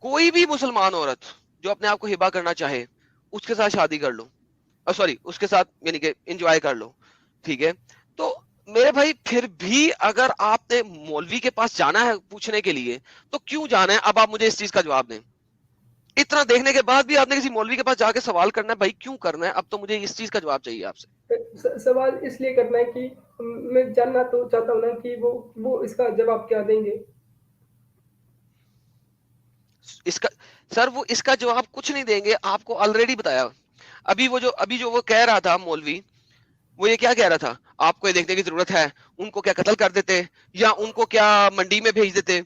B: کوئی بھی مسلمان عورت جو اپنے آپ کو ہبا کرنا چاہے اس کے ساتھ شادی کر لو, سوری اس کے ساتھ یعنی کہ انجوائے کر لو, ٹھیک ہے. تو میرے بھائی پھر بھی اگر آپ نے مولوی کے پاس جانا ہے پوچھنے کے لیے تو کیوں جانا ہے؟ اب آپ مجھے اس چیز کا جواب دیں. اتنا دیکھنے کے بعد بھی آپ نے کسی مولوی کے پاس جا کے سوال کرنا ہے, بھائی کیوں کرنا ہے؟ اب تو مجھے اس چیز کا جواب چاہیے آپ سے.
D: سوال اس لیے کرنا ہے کہ میں جاننا تو چاہتا ہوں نا کہ وہ اس کا جواب کیا دیں گے.
B: اس کا سر وہ اس کا جواب کچھ نہیں دیں گے, آپ کو آلریڈی بتایا. ابھی جو وہ کہہ رہا تھا مولوی, وہ یہ کیا کہہ رہا تھا, آپ کو یہ دیکھنے کی ضرورت ہے ان کو کیا قتل کر دیتے یا ان کو کیا منڈی میں بھیج دیتے.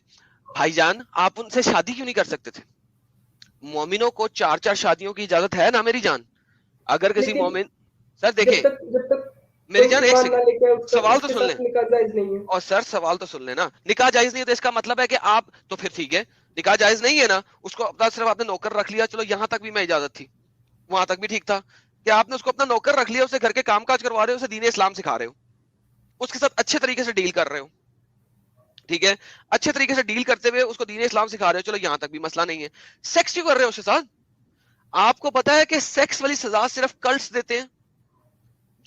B: بھائی جان آپ ان سے شادی کیوں نہیں کر سکتے تھے؟ مومنوں کو 4 شادیوں کی اجازت ہے نا میری جان. اگر کسی مومن, سر دیکھیں میری جان ایک سیکنڈ سوال تو سن لیں, اور سر سوال تو سن لیں نا. نکاح جائز نہیں ہے تو اس کا مطلب ہے کہ آپ تو پھر ٹھیک ہے نکاح جائز نہیں ہے نا, اس کو اپنا صرف آپ نے نوکر رکھ لیا, چلو یہاں تک بھی میں اجازت تھی, وہاں تک بھی ٹھیک تھا کہ آپ نے اس کو اپنا نوکر رکھ لیا, اسے گھر کے کام کاج کروا رہے ہو, اسے دین اسلام سکھا رہے ہو, اس کے ساتھ اچھے طریقے سے ڈیل کر رہے ہو, ٹھیک ہے, اچھے طریقے سے ڈیل کرتے ہوئے اس کو دین اسلام سکھا رہے ہو, چلو یہاں تک بھی مسئلہ نہیں ہے. سیکس کیوں کر رہے ہو اس کے ساتھ؟ آپ کو پتا ہے کہ سیکس والی سزا صرف کلٹس دیتے ہیں.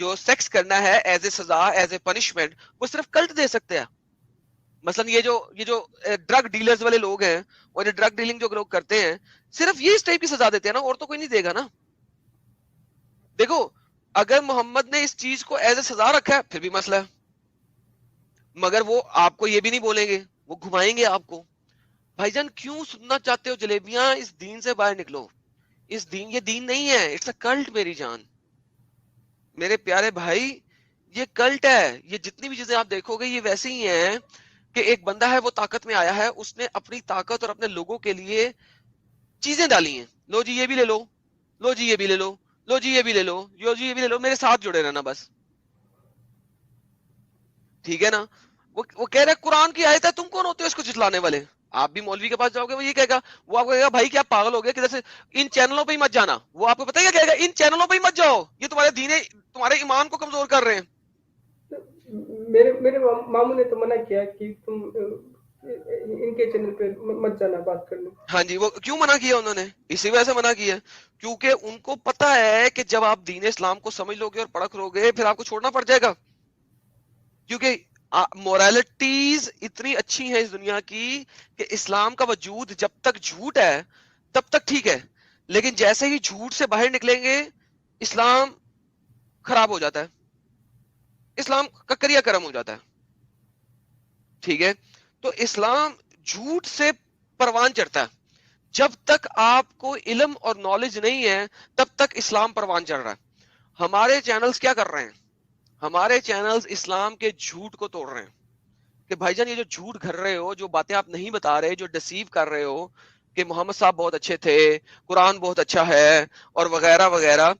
B: جو سیکس کرنا ہے ایز اے سزا, ایز اے پنشمنٹ, وہ صرف کلٹ دے سکتے ہیں. مثلا یہ جو ڈرگ ڈیلرز والے لوگ ہیں اور یہ ڈرگ ڈیلنگ جو لوگ کرتے ہیں, صرف یہ اس ٹائپ کی سزا دیتے ہیں نا, اور تو کوئی نہیں دے گا نا. دیکھو اگر محمد نے اس چیز کو ایز اے سزا رکھا ہے پھر بھی مسئلہ ہے, مگر وہ آپ کو یہ بھی نہیں بولیں گے, وہ گھمائیں گے آپ کو. بھائی جان کیوں سننا چاہتے ہو جلیبیاں؟ اس دین سے باہر نکلو. اس دین, یہ دین نہیں ہے, اٹس اے کلٹ میری جان. میرے پیارے بھائی یہ کلٹ ہے. یہ جتنی بھی چیزیں آپ دیکھو گے یہ ویسے ہی ہیں کہ ایک بندہ ہے وہ طاقت میں آیا ہے, اس نے اپنی طاقت اور اپنے لوگوں کے لیے چیزیں ڈالی ہیں. لو جی یہ بھی لے لو, لو جی یہ بھی لے لو, لو جی یہ بھی لے لو, لو جی یہ بھی لے لو, میرے ساتھ جڑے رہنا بس. ٹھیک ہے نا. وہ کہہ رہے قرآن کی آیت ہے, تم کون ہوتے ہو اس کو جھٹلانے والے؟ آپ بھی مولوی کے پاس جاؤ گے وہ یہ کہے گا, وہ آپ کو کہے گا بھائی کیا پاگل ہو گئے کدھر سے, ان چینلوں پہ ہی مت جانا. وہ آپ کو پتہ ہے کیا کہے گا, ان چینلوں پہ ہی مت جاؤ, یہ تمہارے دین, تمہارے ایمان کو کمزور کر رہے ہیں.
D: میرے ماموں نے تو منع کیا کہ تم ان کے چینل پہ مت جانا بات کرنے.
B: ہاں جی, وہ کیوں منع کیا انہوں نے؟ اسی وجہ سے منع کیا کیونکہ ان کو پتا ہے کہ جب آپ دین اسلام کو سمجھ لو گے اور پرکھ لو گے پھر آپ کو چھوڑنا پڑ جائے گا. کیونکہ مورالٹیز اتنی اچھی ہیں اس دنیا کی کہ اسلام کا وجود جب تک جھوٹ ہے تب تک ٹھیک ہے, لیکن جیسے ہی جھوٹ سے باہر نکلیں گے اسلام خراب ہو جاتا ہے, اسلام ککریا کرم ہو جاتا ہے. ٹھیک ہے, تو اسلام جھوٹ سے پروان چڑھتا ہے. جب تک آپ کو علم اور نالج نہیں ہے تب تک اسلام پروان چڑھ رہا ہے. ہمارے چینلز کیا کر رہے ہیں؟ ہمارے چینلز اسلام کے جھوٹ کو توڑ رہے ہیں کہ بھائی جان یہ جو جھوٹ گھر رہے ہو, جو باتیں آپ نہیں بتا رہے, جو ڈسیو کر رہے ہو کہ محمد صاحب بہت اچھے تھے, قرآن بہت اچھا ہے اور وغیرہ وغیرہ,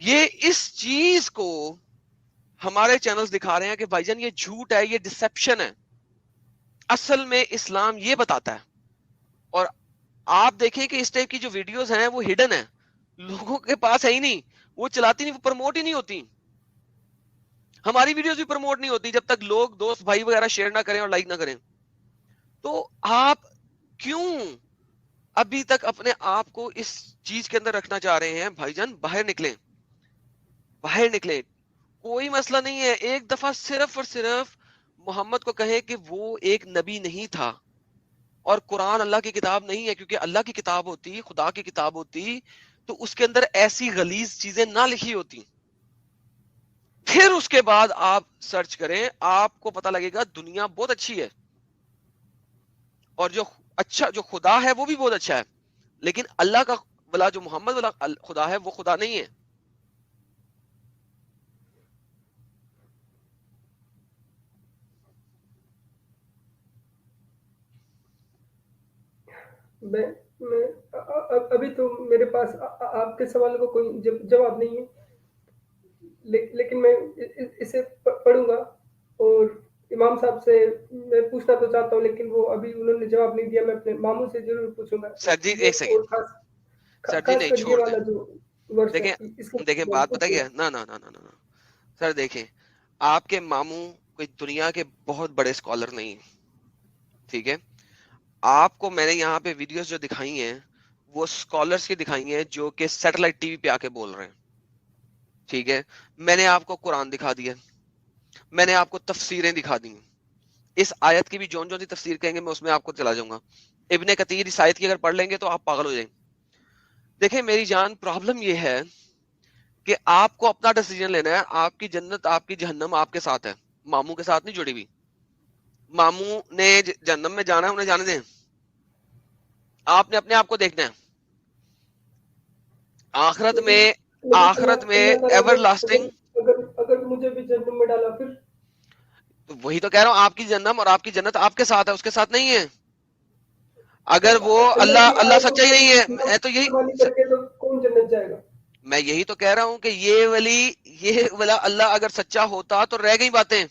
B: یہ اس چیز کو ہمارے چینلز دکھا رہے ہیں کہ بھائی جان یہ جھوٹ ہے, یہ ڈسپشن ہے. اصل میں اسلام یہ بتاتا ہے. اور آپ دیکھیں کہ اس ٹائپ کی جو ویڈیوز ہیں وہ ہڈن ہیں, لوگوں کے پاس ہے ہی نہیں, وہ چلاتی نہیں, وہ پروموٹ ہی نہیں ہوتی. ہماری ویڈیوز بھی پروموٹ نہیں ہوتی جب تک لوگ دوست بھائی وغیرہ شیئر نہ کریں اور لائک نہ کریں. تو آپ کیوں ابھی تک اپنے آپ کو اس چیز کے اندر رکھنا چاہ رہے ہیں؟ بھائی جان باہر نکلیں, باہر نکلیں. کوئی مسئلہ نہیں ہے, ایک دفعہ صرف اور صرف محمد کو کہیں کہ وہ ایک نبی نہیں تھا اور قرآن اللہ کی کتاب نہیں ہے, کیونکہ اللہ کی کتاب ہوتی, خدا کی کتاب ہوتی تو اس کے اندر ایسی غلیظ چیزیں نہ لکھی ہوتی. پھر اس کے بعد آپ سرچ کریں, آپ کو پتہ لگے گا دنیا بہت اچھی ہے اور جو اچھا جو خدا ہے وہ بھی بہت اچھا ہے, لیکن اللہ کا والا جو محمد والا خدا ہے وہ خدا نہیں ہے.
D: میں ابھی تو میرے پاس آپ کے سوال کو کوئی جواب نہیں ہے, لیکن میں اسے پڑھوں گا اور امام صاحب سے میں پوچھنا تو چاہتا ہوں, لیکن وہ ابھی انہوں نے جواب نہیں دیا. میں اپنے ماموں سے ضرور پوچھوں گا.
B: سر جی ایک سیکنڈ, سر جی نہیں چھوڑ دیں. دیکھیں بات پتہ کیا ہے, نہ سر دیکھیں, آپ کے ماموں کوئی دنیا کے بہت بڑے اسکالر نہیں, ٹھیک ہے. آپ کو میں نے یہاں پہ ویڈیوز جو دکھائی ہیں وہ اسکالرس کی دکھائی ہیں جو کہ سیٹلائٹ ٹی وی پہ آ کے بول رہے ہیں, ٹھیک ہے. میں نے آپ کو قرآن دکھا دیا, میں نے آپ کو تفسیریں دکھا دی. اس آیت کی بھی جون سی تفسیر کہیں گے میں اس میں آپ کو چلا جاؤں گا. ابن کثیر اس آیت کی اگر پڑھ لیں گے تو آپ پاگل ہو جائیں. دیکھیں میری جان, پرابلم یہ ہے کہ آپ کو اپنا ڈیسیجن لینا ہے. آپ کی جنت آپ کی جہنم آپ کے ساتھ ہے, ماموں کے ساتھ نہیں جڑی ہوئی. ماموں نے جہنم میں جانا ہے, انہیں جانے دیں. آپ نے اپنے آپ کو دیکھنا ہے. آخرت میں ایور لاسٹنگ.
D: اگر مجھے بھی جہنم میں ڈالا پھر
B: وہی تو کہہ رہا ہوں, آپ کی جہنم اور آپ کی جنت آپ کے ساتھ ہے, اس کے ساتھ نہیں ہے. اگر وہ اللہ سچا ہی نہیں ہے, میں تو یہی
D: کون جنت جائے گا؟
B: میں یہی تو کہہ رہا ہوں کہ یہ والا اللہ اگر سچا ہوتا تو رہ گئی باتیں.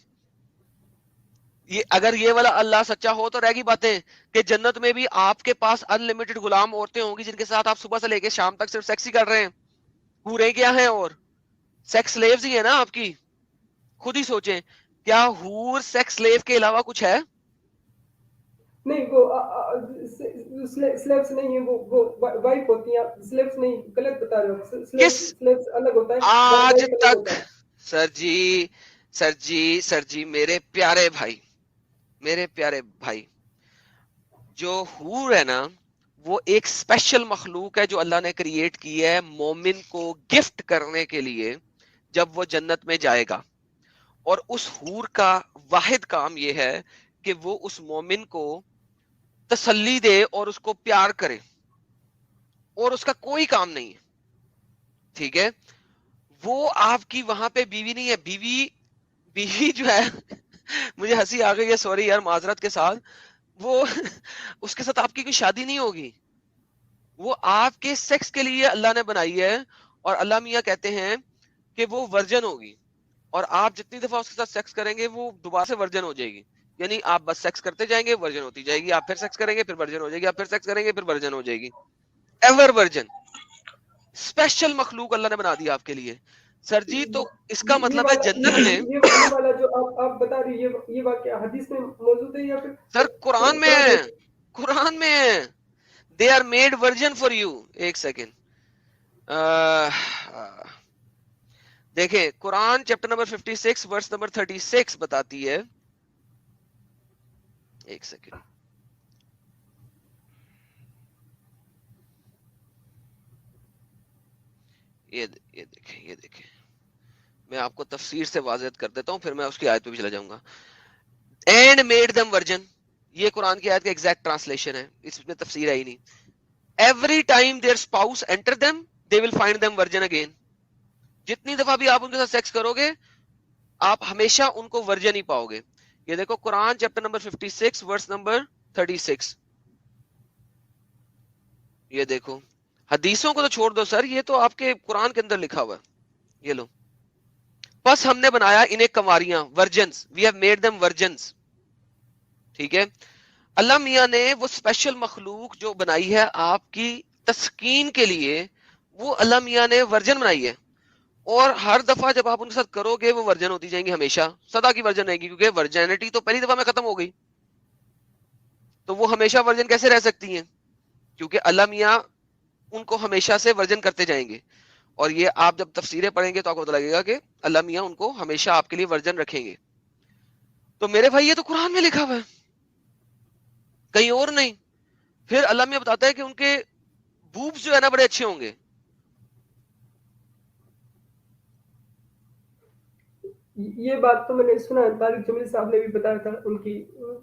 B: اگر یہ والا اللہ سچا ہو تو رہ گئی باتیں کہ جنت میں بھی آپ کے پاس ان لمیٹڈ غلام عورتیں ہوں گی جن کے ساتھ آپ صبح سے لے کے شام تک صرف سیکس ہی کر رہے ہیں. حوریں کیا ہیں اور سیکس سلیوز ہی ہیں نا آپ کی. خود ہی سوچیں, کیا حور سیکس سلیو کے علاوہ کچھ ہے؟
D: نہیں وہ سلیبس نہیں ہے, وہ وائف ہوتی ہیں. سلیبس نہیں, غلط بتا رہے ہو. سلیبس الگ ہوتا ہے,
B: آج
D: wife الگ
B: تک
D: ہوتا ہے.
B: سر جی میرے پیارے بھائی, جو حور ہے نا وہ ایک اسپیشل مخلوق ہے جو اللہ نے کریٹ کی ہے مومن کو گفٹ کرنے کے لیے جب وہ جنت میں جائے گا. اور اس حور کا واحد کام یہ ہے کہ وہ اس مومن کو تسلی دے اور اس کو پیار کرے, اور اس کا کوئی کام نہیں ہے. ٹھیک ہے, وہ آپ کی وہاں پہ بیوی نہیں ہے. بیوی جو ہے مجھے ہنسی آ گئی ہے, سوری یار معذرت کے ساتھ, وہ اس کے ساتھ آپ کی کوئی شادی نہیں ہوگی. وہ آپ کے سیکس کے لیے اللہ نے بنائی ہے, اور اللہ میاں کہتے ہیں کہ وہ ورجن ہوگی, اور آپ جتنی دفعہ اس کے ساتھ سیکس کریں گے وہ دوبارہ سے ورجن ہو جائے گی. یعنی آپ بس سیکس کرتے جائیں گے, ورجن ہوتی جائے گی, آپ پھر سیکس کریں گے, پھر ورجن ہو جائے گی, آپ پھر سیکس کریں گے, پھر ورجن ہو جائے گی. ایور ورجن, اسپیشل مخلوق اللہ نے بنا دی آپ کے لیے. سر جی تو اس کا مطلب ہے جنت میں
D: یہ والا جو آپ بتا رہی ہیں یہ واقعہ حدیث میں موجود ہے یا پھر
B: سر قرآن میں ہے, قرآن میں ہے. They are made virgin for you. ایک سیکنڈ دیکھیں, قرآن چیپٹر نمبر 56 ورس نمبر 36 بتاتی ہے. ایک سیکنڈ, یہ دیکھیں میں آپ کو تفسیر سے واضح کر دیتا ہوں, پھر میں اس کی آیت پہ بھی چلا جاؤں گا. اینڈ میڈ دم ورجن, یہ قرآن کی آیت کا ایگزیکٹ ٹرانسلیشن ہے, اس میں تفسیر ہے ہی نہیں. Every time their spouse enter them they will find them virgin again. جتنی دفعہ بھی آپ ان کے ساتھ سیکس کرو گے آپ ہمیشہ ان کو ورجن ہی پاؤ گے. یہ دیکھو قرآن چیپٹر نمبر 56 ورس نمبر 36. یہ دیکھو, حدیثوں کو تو چھوڑ دو سر, یہ تو آپ کے قرآن کے اندر لکھا ہوا ہے. یہ لو, بس ہم نے بنایا انہیں کنواریاں, virgins, we have made them virgins. ٹھیک ہے, اللہ میاں نے وہ اسپیشل مخلوق جو بنائی ہے آپ کی تسکین کے لیے, وہ اللہ میاں نے ورجن بنائی ہے. اور ہر دفعہ جب آپ ان کے ساتھ کرو گے وہ ورجن ہوتی جائیں گی, ہمیشہ سدا کی ورجن رہے گی, کیونکہ ورجنٹی تو پہلی دفعہ میں ختم ہو گئی, تو وہ ہمیشہ ورجن کیسے رہ سکتی ہیں, کیونکہ اللہ میاں ان کو ہمیشہ سے ورجن کرتے جائیں گے. اور یہ آپ جب تفسیریں پڑھیں گے تو آپ کو پتہ لگے گا کہ اللہ میاں ان کو ہمیشہ آپ کے لیے ورجن رکھیں گے. تو میرے بھائی یہ تو قرآن میں لکھا ہوا ہے, کہیں اور نہیں. پھر اللہ میاں بتاتا ہے کہ ان کے بوبس جو ہے نا بڑے اچھے ہوں گے.
D: یہ بات تو میں نے سنا ہے, طارق جمیل صاحب نے بھی بتایا تھا, ان کی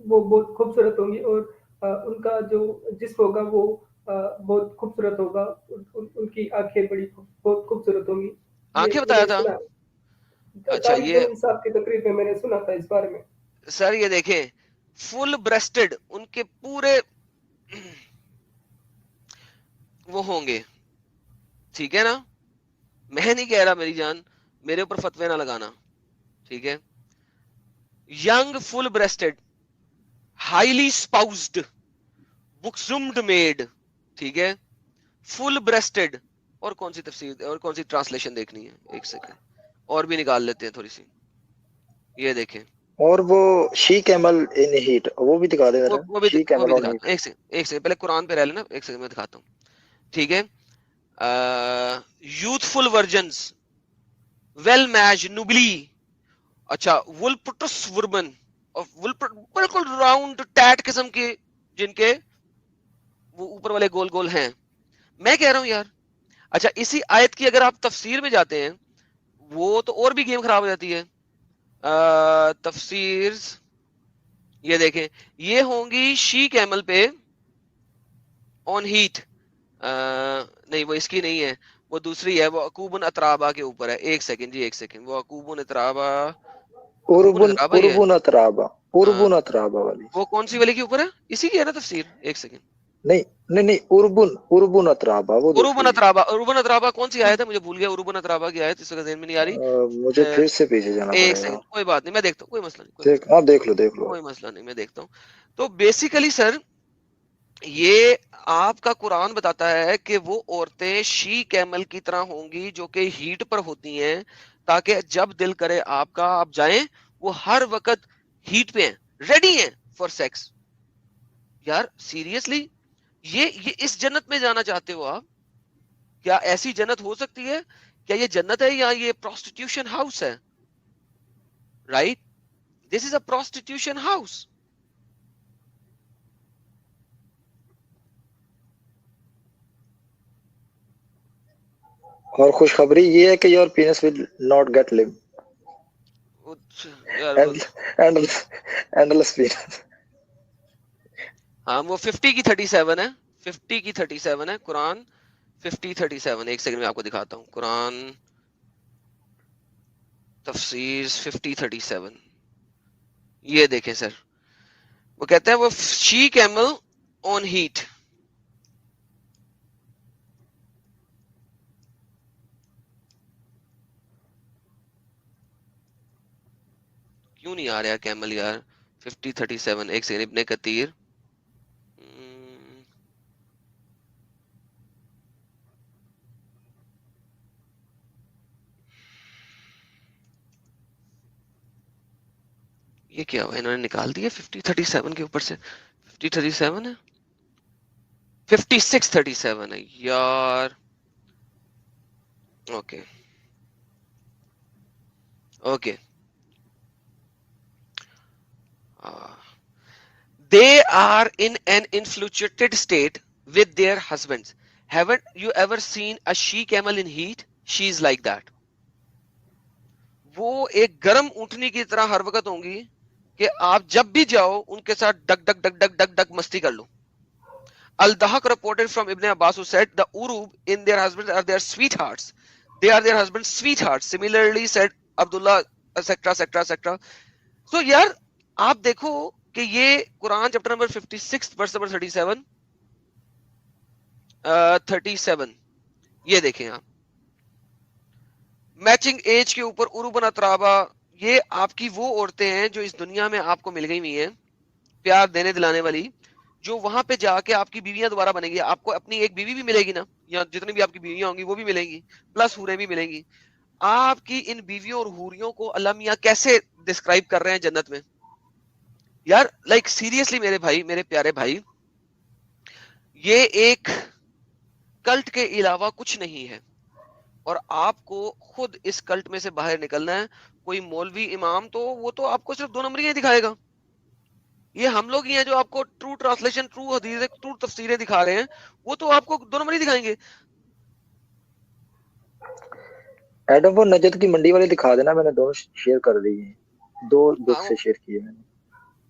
D: وہ بہت خوبصورت ہوں گی, اور ان کا جو جسم ہوگا وہ بہت خوبصورت ہوگا, ان کی آنکھیں بڑی بہت خوبصورت ہوں گی.
B: آنکھیں بتایا تھا. اچھا,
D: طارق
B: یہ
D: جمیل صاحب کی تقریر میں میں نے سنا تھا اس بارے میں.
B: سر یہ دیکھیں, فل بریسٹڈ ان کے پورے وہ ہوں گے. ٹھیک ہے نا, میں نہیں کہہ رہا میری جان, میرے اوپر فتوے نہ لگانا. ٹھیک ہے, ینگ فل بریسٹڈ ہائیلی اسپاؤسڈ بکسمڈ میڈ. ٹھیک ہے, فل بریسٹڈ. اور کون سی تفسیر اور کون سی ٹرانسلیشن دیکھنی ہے, ایک سیکنڈ اور بھی نکال لیتے ہیں تھوڑی سی. یہ دیکھیں,
G: اور وہ شی کیمل ان ہیٹ وہ بھی دکھا دیں ذرا.
B: وہ بھی
G: شی کیمل آن
B: دکھاتا
G: ہیٹ.
B: ہوں. ایک سیکنڈ پہلے قرآن پہ رہ لینا, ایک سیکنڈ میں دکھاتا ہوں. ٹھیک ہے, یوتھفل ورجنز ویل میج نوبلی. اچھا, ولپٹس وربن, بالکل راؤنڈ ٹیٹ قسم کے, جن کے وہ اوپر والے گول گول ہیں. میں کہہ رہا ہوں یار, اچھا اسی آیت کی اگر آپ تفسیر میں جاتے ہیں وہ تو اور بھی گیم خراب ہو جاتی ہے. تفسیر یہ دیکھیں, یہ ہوں گی شی کیمل پہ آن ہیٹ. نہیں وہ اس کی نہیں ہے, وہ دوسری ہے, وہ عقوبن اترابا کے اوپر ہے. ایک سیکنڈ جی, ایک سیکنڈ, وہ عقوبن اترابا ہی ہے.
G: اربن اترابا والی.
B: وہ کون سی والی کے اوپر ہے, اسی کی ہے نا تفسیر. ایک سیکنڈ,
G: نہیں اربن اترابا وہ
B: عروبن اترابا. عروبن اترابا کون سی آیت ہے, مجھے بھول گیا. عروبن اترابا کی آیت اس وقت ذہن میں نہیں آ رہی.
G: مجھے پھر سے پیچھے جانا
B: ایک
G: پڑے گا.
B: سیکنڈ, کوئی بات نہیں, میں دیکھتا ہوں, کوئی مسئلہ نہیں,
G: ہاں دیکھ لو
B: کوئی مسئلہ نہیں, میں دیکھتا ہوں. تو بیسیکلی سر یہ آپ کا قرآن بتاتا ہے کہ وہ عورتیں شی کیمل کی طرح ہوں گی جو کہ ہیٹ پر ہوتی ہیں, تاکہ جب دل کرے آپ کا آپ جائیں, وہ ہر وقت ہیٹ پہ ہیں, ریڈی ہیں فار سیکس. یار سیریسلی یہ اس جنت میں جانا چاہتے ہو آپ؟ کیا ایسی جنت ہو سکتی ہے؟ کیا یہ جنت ہے یا یہ پروسٹیٹیوشن ہاؤس ہے؟ رائٹ، دس از اے پروسٹیٹیوشن ہاؤس.
G: اور خوشخبری یہ ہے کہ your penis will not get limp. Endless penis.
B: ہاں وہ 50 کی 37 ہے، 50 کی 37 ہے قرآن 50:37. ایک سیکنڈ میں آپ کو دکھاتا ہوں قرآن تفسیر 50:37. یہ دیکھیں سر، وہ کہتے ہیں وہ شی کیمل آن ہیٹ. کیوں نہیں آ رہا کیمل یار 50:37؟ ایک سیکنڈ، ابن کثیر یہ کیا ہوا، انہوں نے نکال دیا 50:37 کے اوپر سے. 50:37 ہے، 56:37 ہے یار. Okay okay. They are in an infatuated state with their husbands. Haven't you ever seen a she camel in heat? She is like that. وہ ایک گرم اونٹنی کی طرح ہر وقت ہوں گی کہ آپ جب بھی جاؤ ان کے ساتھ ڈک ڈک ڈک ڈک ڈک ڈک مستی کر لو. Al-Dahak reported from Ibn Abbas who said the Urub in their husbands are their sweethearts. They are their husbands' sweethearts. Similarly said Abdullah etc etc etc. So یار آپ دیکھو کہ یہ قرآن چیپٹر نمبر 56 ورس نمبر 37 یہ دیکھیں آپ، matching age کے اوپر عروبن اترابا. یہ آپ کی وہ عورتیں ہیں جو اس دنیا میں آپ کو مل گئی ہوئی ہیں، پیار دینے دلانے والی، جو وہاں پہ جا کے آپ کی بیویاں دوبارہ بنے گی. آپ کو اپنی ایک بیوی بھی ملے گی نا، یا جتنی بھی آپ کی بیویاں ہوں گی وہ بھی ملیں گی، پلس حوریں بھی ملیں گی. آپ کی ان بیویوں اور حوریوں کو اللہ میاں کیسے ڈسکرائب کر رہے ہیں جنت میں یار؟ لائک سیریسلی میرے بھائی، میرے پیارے بھائی، یہ ایک کلٹ کے علاوہ کچھ نہیں ہے، اور آپ کو خود اس کلٹ میں سے باہر نکلنا ہے. کوئی مولوی امام تو وہ تو آپ کو صرف 2 نمبر ہی دکھائے گا. یہ ہم لوگ ہی ہیں جو آپ کو ٹرو ٹرانسلیشن، ٹرو حدیث، ٹرو تفسیریں دکھا رہے ہیں، وہ تو آپ کو 2 نمبر ہی دکھائیں گے.
G: ایڈم وہ نجد کی منڈی والے دکھا دینا، میں نے دونوں شیئر کر دی ہیں، 2 بک سے شیئر کیے میں نے.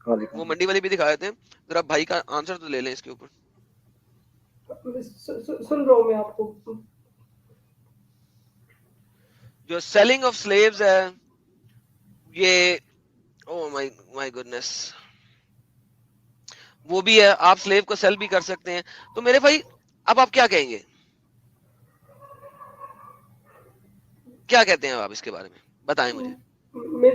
B: وہ منڈی والے بھی دکھائے تھے، ذرا بھائی کا آنسر تو لے لیں اس کے اوپر.
D: سن رہا ہوں میں آپ کو.
B: جو سیلنگ آف سلیوز ہے یہ، او مائی گڈنس، وہ بھی ہے، آپ سلیو کو سیل بھی کر سکتے ہیں. تو میرے بھائی اب آپ کیا کہیں گے، کیا کہتے ہیں آپ اس کے بارے میں بتائیں مجھے.
D: میں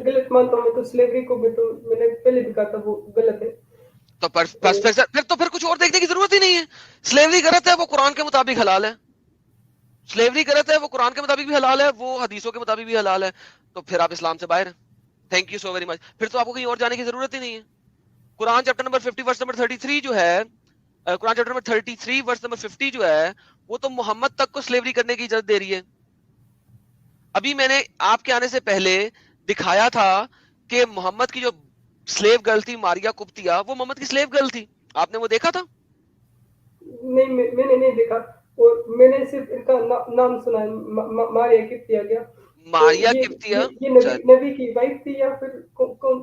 D: غلط مانتا ہوں. میں تو سلیوری کو میں نے پہلے بھی کہا تھا وہ غلط ہے.
B: تو پھر کچھ اور دیکھنے کی ضرورت ہی نہیں ہے. سلیوری غلط ہے، وہ قرآن کے مطابق حلال ہے. سلیوری غلط ہے، وہ قرآن کے مطابق بھی حلال ہے، وہ حدیثوں کے مطابق بھی حلال ہے. تو پھر آپ اسلام سے باہر ہیں. Thank you so very much. پھر تو آپ کو کہیں اور جانے کی ضرورت ہی نہیں ہے. قرآن چیپٹر نمبر 50 ورس نمبر 33 جو ہے، قرآن چیپٹر نمبر 33 ورس نمبر 50 جو ہے، وہ تو محمد تک کو سلیوری کرنے کی اجازت دے رہی ہے. ابھی میں نے آپ کے آنے سے پہلے دکھایا تھا کہ محمد کی جو سلیو گرل تھی ماریا کپتیا، وہ محمد کی سلیو گرل تھی. آپ نے وہ دیکھا تھا؟
D: نہیں، میں نے نہیں دیکھا، اور میں نے صرف ان کا نام سنا ہے، ماریا کپتیا. گیا
B: ماریا کپتیا
D: یہ نبی کی وائف تھی یا پھر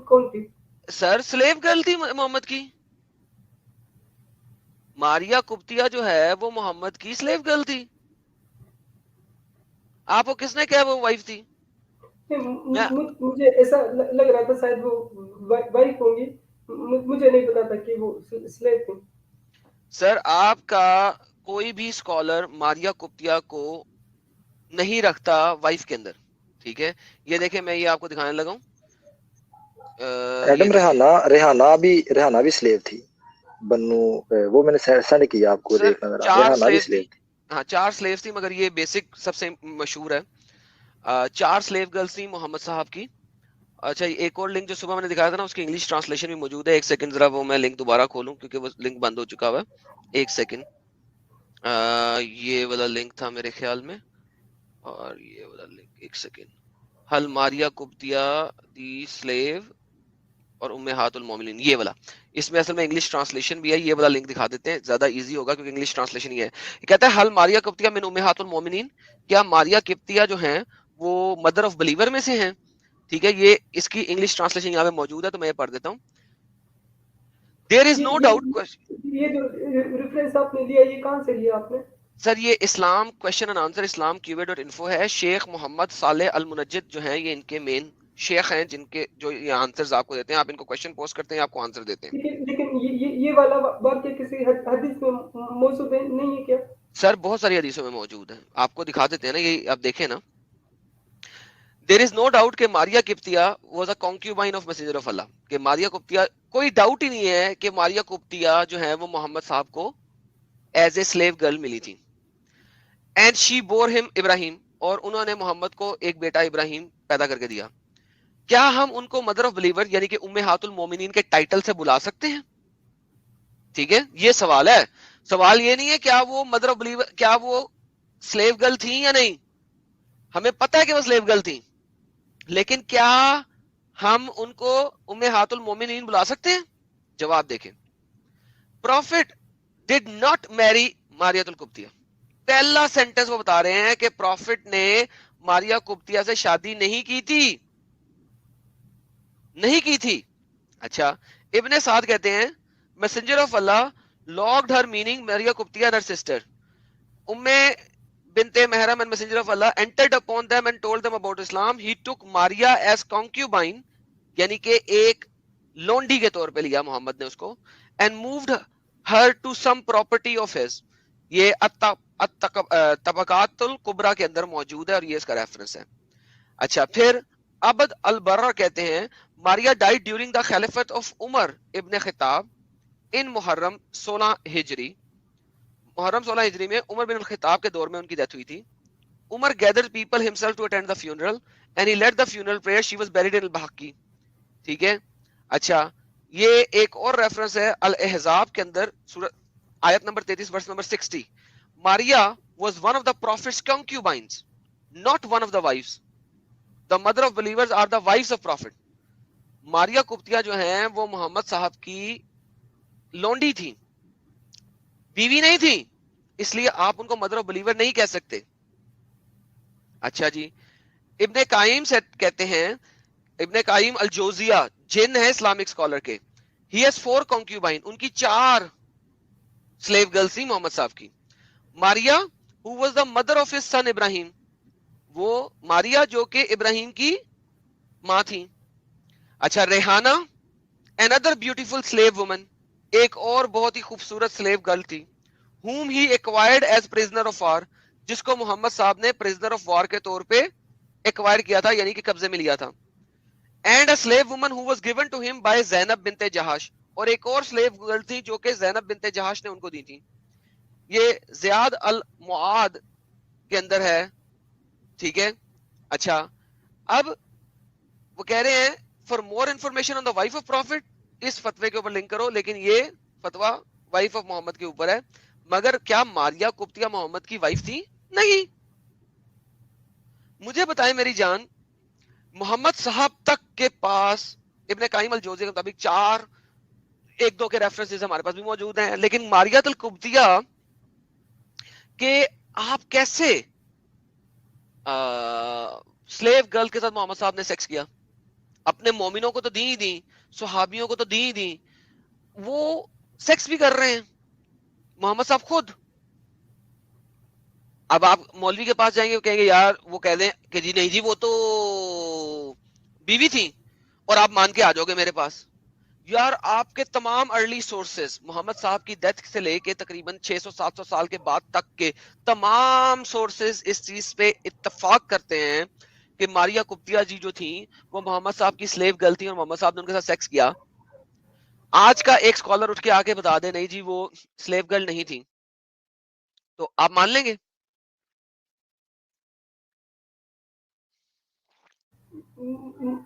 D: کون تھی؟
B: سر سلیو گرل تھی محمد کی. ماریا کپتیا جو ہے وہ محمد کی سلیو گرل تھی. آپ کو کس نے کہا وہ وائف تھی؟
D: مجھے ایسا لگ رہا تھا شاید وہ وائف ہوں گی، مجھے نہیں پتا تھا کہ وہ سلیو تھی.
B: سر آپ کا کوئی بھی اسکالر ماریا کپتیا کو نہیں رکھتا وائف کے اندر، ٹھیک ہے؟ یہ دیکھیں میں یہ آپ کو دکھانے لگا ہوں.
G: ایڈم ریحانہ بھی سلیو تھی بنو، وہ میں نے سینڈ کیا آپ کو، دیکھنا ذرا. ریحانہ بھی سلیو تھی.
B: ہاں 4 سلیوز تھی، مگر یہ بیسک سب سے مشہور ہے. 4 سلیو گرلز تھی محمد صاحب کی. اچھا ایک اور لنک جو صبح میں نے دکھایا تھا نا اس کی انگلش ٹرانسلیشن بھی موجود ہے. ایک سیکنڈ ذرا وہ میں لنک دوبارہ کھولوں کیونکہ وہ لنک بند ہو چکا ہوا ہے. ایک سیکنڈ. یہ والا لنک تھا میرے خیال میں, اور یہ والا لنک ایک سیکنڈ. ہل ماریا کبتیا دی سلیو اور امہات المومنین, یہ والا. اس میں اصل میں انگلش ٹرانسلیشن بھی ہے. یہ والا لنک دکھا دیتے ہیں, زیادہ ایزی ہوگا کیونکہ انگلش ٹرانسلیشن ہی ہے. یہ کہتا ہے ہل ماریا کبتیا من امہات المومنین, کیا ماریا کبتیا جو ہیں وہ مدر آف بلیور میں سے ہیں. ٹھیک ہے, یہ اس کی انگلش ٹرانسلیشن یہاں پہ موجود ہے تو میں یہ پڑھ دیتا ہوں. دیر از نو ڈاؤٹ.
D: یہ جو ریفرنس آپ نے لیا یہ کہاں سے لیا آپ نے؟
B: سر یہ اسلام کوشچن اینڈ آنسر اسلام QA.info ہے. شیخ محمد صالح المنجد جو ہیں یہ ان کے مین شیخ ہیں جن کے جو یہ آنسرز آپ کو دیتے ہیں. آپ ان کو کوشچن پوسٹ کرتے ہیں, آپ کو آنسر دیتے ہیں.
D: لیکن یہ والا واقعہ کسی حدیث میں موجود نہیں ہے کیا؟
B: سر بہت ساری حدیثوں میں موجود ہے, آپ کو دکھا دیتے ہیں نا, یہ آپ دیکھیں نا. دیر از نو ڈاؤٹ کہ ماریا کپتیا was a concubine of messenger of اللہ, کہ ماریا کپتیا, کوئی ڈاؤٹ ہی نہیں ہے کہ ماریا کپتیا جو ہے وہ محمد صاحب کو ایز اے سلیو گرل ملی تھی. اینڈ شی بور ہم ابراہیم, اور انہوں نے محمد کو ایک بیٹا ابراہیم پیدا کر کے دیا. کیا ہم ان کو مدر آف بلیور یعنی کہ امہات المومنین کے ٹائٹل سے بلا سکتے ہیں؟ ٹھیک ہے, یہ سوال ہے. سوال یہ نہیں ہے کیا وہ مدر آف بلیور, کیا وہ سلیو گرل تھی یا نہیں. ہمیں پتہ ہے کہ وہ سلیو گرل تھی, لیکن کیا ہم ان کو امہات المومنین بلا سکتے ہیں؟ جواب دیکھیں. پروفٹ ڈڈ ناٹ میری ماریت القبطیہ. پہلا سینٹنس وہ بتا رہے ہیں کہ پروفٹ نے ماریا قبطیہ سے شادی نہیں کی تھی, نہیں کی تھی. اچھا, ابن سعد کہتے ہیں messenger of Allah logged her meaning Maria Qibtiyya and her sister. Bint Mahram and messenger of Allah entered upon them and told them about Islam. He took Maria as concubine, یعنی کہ ایک لونڈی کے طور پہ لیا محمد نے اس کو, and moved her to some property of his. یہ طبقات الکبرى کے اندر موجود ہے اور یہ اس کا ریفرنس ہے. اچھا, پھر عبد البرہ کہتے ہیں ماریا died during the خلافت of عمر ابن خطاب ان محرم 16 ہجری. محرم 16 ہجری میں عمر بن الخطاب کے دور میں ان کی ڈیتھ ہوئی تھی. عمر gathered people himself to attend the funeral and he led the funeral prayer. She was buried in al-Bahqi. ٹھیک ہے. اچھا, یہ ایک اور ریفرنس ہے الاحزاب کے اندر سورۃ آیت نمبر 33 verse number 60. Maria was one of the prophet's concubines, not one of the wives. The mother of believers are the wives of prophet. ماریا قبطیہ جو ہیں وہ محمد صاحب کی لونڈی تھی, بیوی نہیں تھی, اس لیے آپ ان کو مدر آف بلیور نہیں کہہ سکتے. اچھا جی, ابن قائم سے کہتے ہیں, ابن قائم الجوزیہ جن ہے اسلامک اسکالر کے, he has 4 concubine, ان کی 4 slave girls تھی محمد صاحب کی. ماریا who was the mother of his son ابراہیم, وہ ماریا جو کہ ابراہیم کی ماں تھی. اچھا, Rehana another beautiful slave woman, ایک اور بہت ہی خوبصورت سلیو گرل تھی. whom he acquired as prisoner of war, جس کو محمد صاحب نے prisoner of war کے طور پہ ایکوائر کیا تھا یعنی کہ قبضے میں لیا تھا. and a slave woman who was given to him by زینب بنت جہاش, اور ایک اور سلیو گرل تھی جو کہ زینب بنت جہاش نے ان کو دی تھی. یہ زیاد المعاد کے اندر ہے. ٹھیک ہے. اچھا, اب وہ کہہ رہے ہیں for more information on the wife of prophet, اس فتوے کے اوپر لنک کرو, لیکن یہ فتویٰ وائف آف محمد کے اوپر ہے. مگر کیا ماریا قبطیہ محمد کی وائف تھی؟ نہیں. مجھے بتائیں میری جان, محمد صاحب تک کے پاس ابن قائم الجوزی کے مطابق 4 ایک دو کے ریفرنسز ہمارے پاس بھی موجود ہیں, لیکن ماریت القبطیہ کہ آپ کیسے سلیو گرل کے ساتھ محمد صاحب نے سیکس کیا؟ اپنے مومنوں کو تو دی ہی دی, صحابیوں کو تو دی ہی دی, وہ سیکس بھی کر رہے ہیں محمد صاحب خود. اب آپ مولوی کے پاس جائیں گے, وہ کہیں گے یار, وہ کہہ دیں کہ جی نہیں جی وہ تو بیوی تھی, اور آپ مان کے آ جاؤ گے میرے پاس. یار آپ کے تمام ارلی سورسز محمد صاحب کی ڈیتھ سے لے کے تقریباً 600-700 سال کے بعد تک کے تمام سورسز اس چیز پہ اتفاق کرتے ہیں کہ ماریا قبطیہ جی جو تھیں وہ محمد صاحب کی سلیو گرل تھی اور محمد صاحب نے ان کے ساتھ سیکس کیا. آج کا ایک سکالر اٹھ کے آ کے بتا دے نہیں جی وہ سلیو گرل نہیں تھی, تو آپ مان لیں گے؟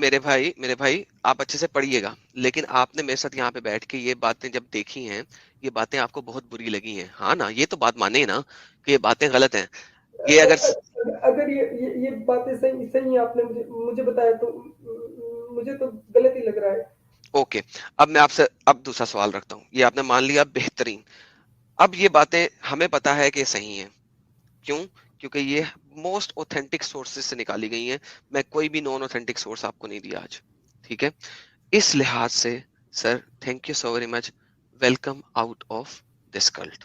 B: میرے بھائی آپ اچھے سے پڑھیے گا، لیکن آپ نے میرے ساتھ یہاں پہ بیٹھ کے یہ باتیں جب دیکھی ہیں، یہ باتیں آپ کو بہت بری لگی ہیں، ہاں نا؟ یہ تو بات مانے نا کہ یہ باتیں غلط ہیں. یہ
D: اگر یہ باتیں صحیح آپ نے مجھے بتایا تو مجھے تو غلط ہی لگ رہا ہے.
B: اوکے، اب میں آپ سے اب دوسرا سوال رکھتا ہوں. یہ آپ نے مان لیا، بہترین. اب یہ باتیں ہمیں پتا ہے کہ صحیح ہیں. کیوں؟ کیونکہ یہ موسٹ اوتھینٹک سورسز سے نکالی گئی ہیں. میں کوئی بھی نان اوتھینٹک سورس آپ کو نہیں دیا آج. ٹھیک ہے؟ اس لحاظ سے sir thank you so very much. Welcome out of this cult.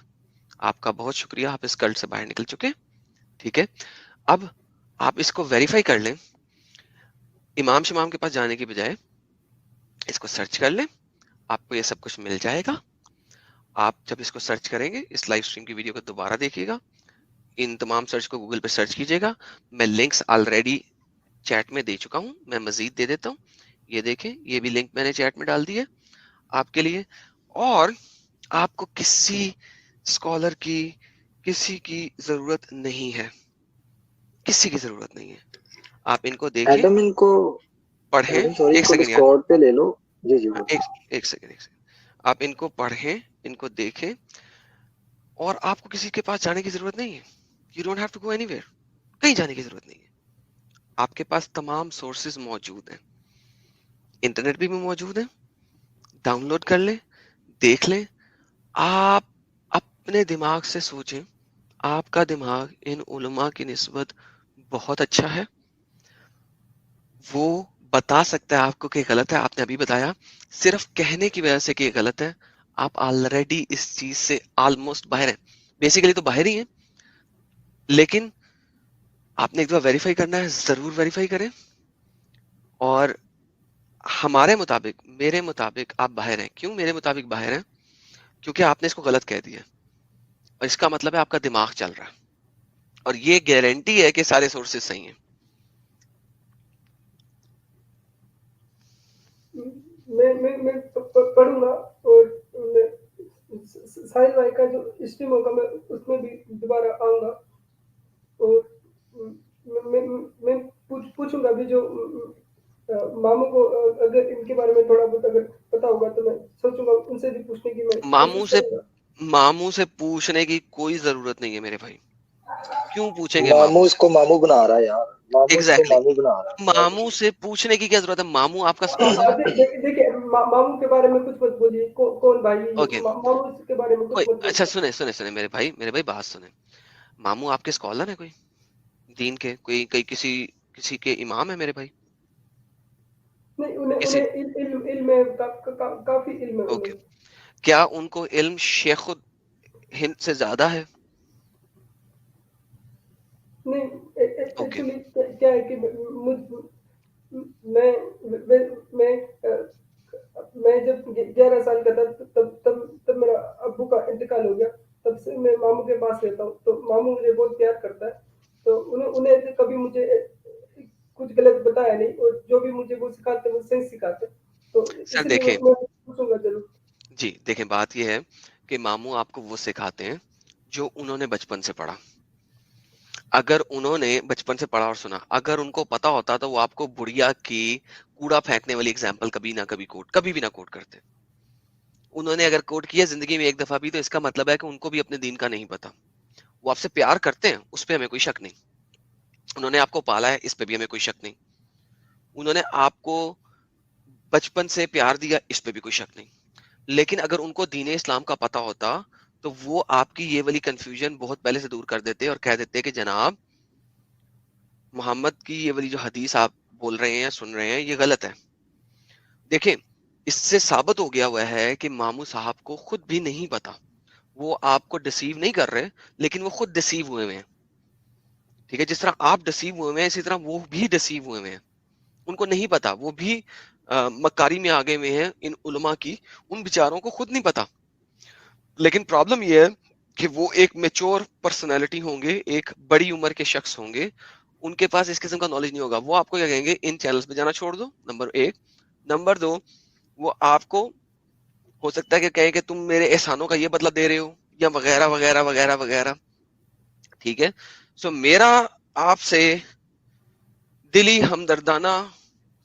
B: آپ کا بہت شکریہ، آپ اس کلٹ سے باہر نکل چکے. ٹھیک ہے؟ اب آپ اس کو ویریفائی کر لیں. امام شمام کے پاس جانے کی بجائے اس کو سرچ کر لیں، آپ کو یہ سب کچھ مل جائے گا. آپ جب اس کو سرچ کریں گے، اس لائیو اسٹریم کی ویڈیو کو دوبارہ دیکھیے گا. ان تمام سرچ کو گوگل پہ سرچ کیجیے گا. میں لنکس آلریڈی چیٹ میں دے چکا ہوں، میں مزید دے دیتا ہوں. یہ دیکھیں، یہ بھی لنک میں نے چیٹ میں ڈال دی ہے آپ کے لیے. اور آپ کو کسی اسکالر کی، کسی کی ضرورت نہیں ہے، کسی کی ضرورت نہیں ہے. آپ ان کو دیکھیں،
G: ایڈم ان کو
B: پڑھیں.
G: ایڈم سوری ان
B: ایک
G: کو
B: سیکنڈ
G: بس
B: یار،
G: کوڈ پہ لے لو. جی جی
B: ایک سیکنڈ. آپ ان کو پڑھیں، ان کو دیکھیں، اور آپ کو کسی کے پاس جانے کی ضرورت نہیں ہے. You don't have to go anywhere. کہیں جانے کی ضرورت نہیں ہے. آپ کے پاس تمام سورسز موجود ہیں، انٹرنیٹ بھی موجود ہیں. ڈاؤن لوڈ کر لیں، دیکھ لیں. آپ اپنے دماغ سے سوچیں. آپ کا دماغ ان علماء کی نسبت بہت اچھا ہے. وہ بتا سکتا ہے آپ کو کہ غلط ہے. آپ نے ابھی بتایا، صرف کہنے کی وجہ سے کہ غلط ہے. آپ آلریڈی اس چیز سے آلموسٹ باہر ہیں. بیسیکلی تو باہر ہی ہیں، لیکن آپ نے ایک دفعہ ویریفائی کرنا ہے. ضرور ویریفائی کریں. اور ہمارے مطابق، میرے مطابق آپ باہر ہیں. کیوں میرے مطابق باہر ہیں؟ کیونکہ آپ نے اس کو غلط کہہ دیا، اور اس کا مطلب ہے آپ کا دماغ چل رہا ہے. اور یہ گارنٹی ہے کہ سارے سورسز صحیح ہیں.
D: میں پڑھوں گا، اور ساحل بھائی کا جو اسٹریم ہوگا میں اس میں بھی دوبارہ آؤں گا. اور میں پوچھوں گا بھی جو ماموں کو اگر ان کے بارے میں تھوڑا بہت اگر پتا ہوگا تو میں سوچوں گا ان سے بھی پوچھنے کی میں کوشش کروں گا.
B: ماموں سے پوچھنے کی کوئی ضرورت نہیں ہے میرے بھائی. کیوں پوچھیں گے؟
G: ماموں اس کو ماموں بنا رہا ہے یار. ماموں اس کو
B: ایگزیکٹلی.
G: ماموں بنا رہا ہے.
B: ماموں سے پوچھنے کی کیا ضرورت ہے؟ ماموں آپ کا اسکالر ہے.
D: دیکھیے ماموں کے بارے میں کچھ مت بولیے. کون بھائی
B: اوکے،
D: ماموں کے بارے میں کچھ
B: کوئی
D: مت بولیے.
B: اچھا سنیں میرے بھائی بات سنیں. ماموں آپ کے اسکالر ہیں، کوئی دین کے، کوئی کسی کے امام ہے میرے بھائی؟
D: نہیں، انہیں علم ہے، کافی علم ہے
B: اوکے.
D: انہیں.
B: کیا ان کو علم شیخ ہند سے زیادہ ہے؟
D: نہیں،
B: اوکے.
D: ایکچولی کیا ہے کہ میں جب 11 سال کا تھا تب میرا ابو کا انتقال ہو گیا. تب سے میں ماموں کے پاس رہتا ہوں. تو ماموں مجھے بہت پیار کرتا ہے. تو انہیں کبھی مجھے کچھ غلط بتایا نہیں، اور جو بھی مجھے وہ سکھاتے وہ صحیح سکھاتے. تو
B: سر
D: اس لیے
B: دیکھیں،
D: میں پوچھوں گا ضرور.
B: جی دیکھیں، بات یہ ہے کہ ماموں آپ کو وہ سکھاتے ہیں جو انہوں نے بچپن سے پڑھا. اگر انہوں نے بچپن سے پڑھا اور سنا، اگر ان کو پتا ہوتا تو وہ آپ کو بڑھیا کی کوڑا پھینکنے والی اگزامپل کبھی بھی نہ کوٹ کرتے. انہوں نے اگر کوٹ کیا زندگی میں ایک دفعہ بھی، تو اس کا مطلب ہے کہ ان کو بھی اپنے دین کا نہیں پتا. وہ آپ سے پیار کرتے ہیں، اس پہ ہمیں کوئی شک نہیں. انہوں نے آپ کو پالا ہے، اس پہ بھی ہمیں کوئی شک نہیں. انہوں نے آپ کو بچپن سے پیار دیا، اس پہ بھی کوئی شک نہیں. لیکن اگر ان کو دین اسلام کا پتا ہوتا تو وہ آپ کی یہ والی کنفیوژن بہت پہلے سے دور کر دیتے اور کہہ دیتے کہ جناب محمد کی یہ والی جو حدیث آپ بول رہے ہیں یا سن رہے ہیں یہ غلط ہے. دیکھیں، اس سے ثابت ہو گیا ہوا ہے کہ ماموں صاحب کو خود بھی نہیں پتا. وہ آپ کو ڈسیو نہیں کر رہے، لیکن وہ خود ڈسیو ہوئے ہیں. ٹھیک ہے؟ جس طرح آپ ڈسیو ہوئے ہیں، اسی طرح وہ بھی ڈسیو ہوئے ہیں. ان کو نہیں پتا، وہ بھی مکاری میں آگے ہوئے ہیں ان علماء کی. ان بیچاروں کو خود نہیں پتا. لیکن پرابلم یہ ہے کہ وہ ایک میچور پرسنالٹی ہوں گے، ایک بڑی عمر کے شخص ہوں گے. ان کے پاس اس قسم کا نالج نہیں ہوگا. وہ آپ کو کیا کہیں گے؟ ان چینلز پہ جانا چھوڑ دو، نمبر 1. نمبر 2، وہ آپ کو ہو سکتا ہے کہ کہیں کہ تم میرے احسانوں کا یہ بدلہ دے رہے ہو، یا وغیرہ وغیرہ وغیرہ وغیرہ. ٹھیک ہے؟ سو میرا آپ سے دلی ہمدردانہ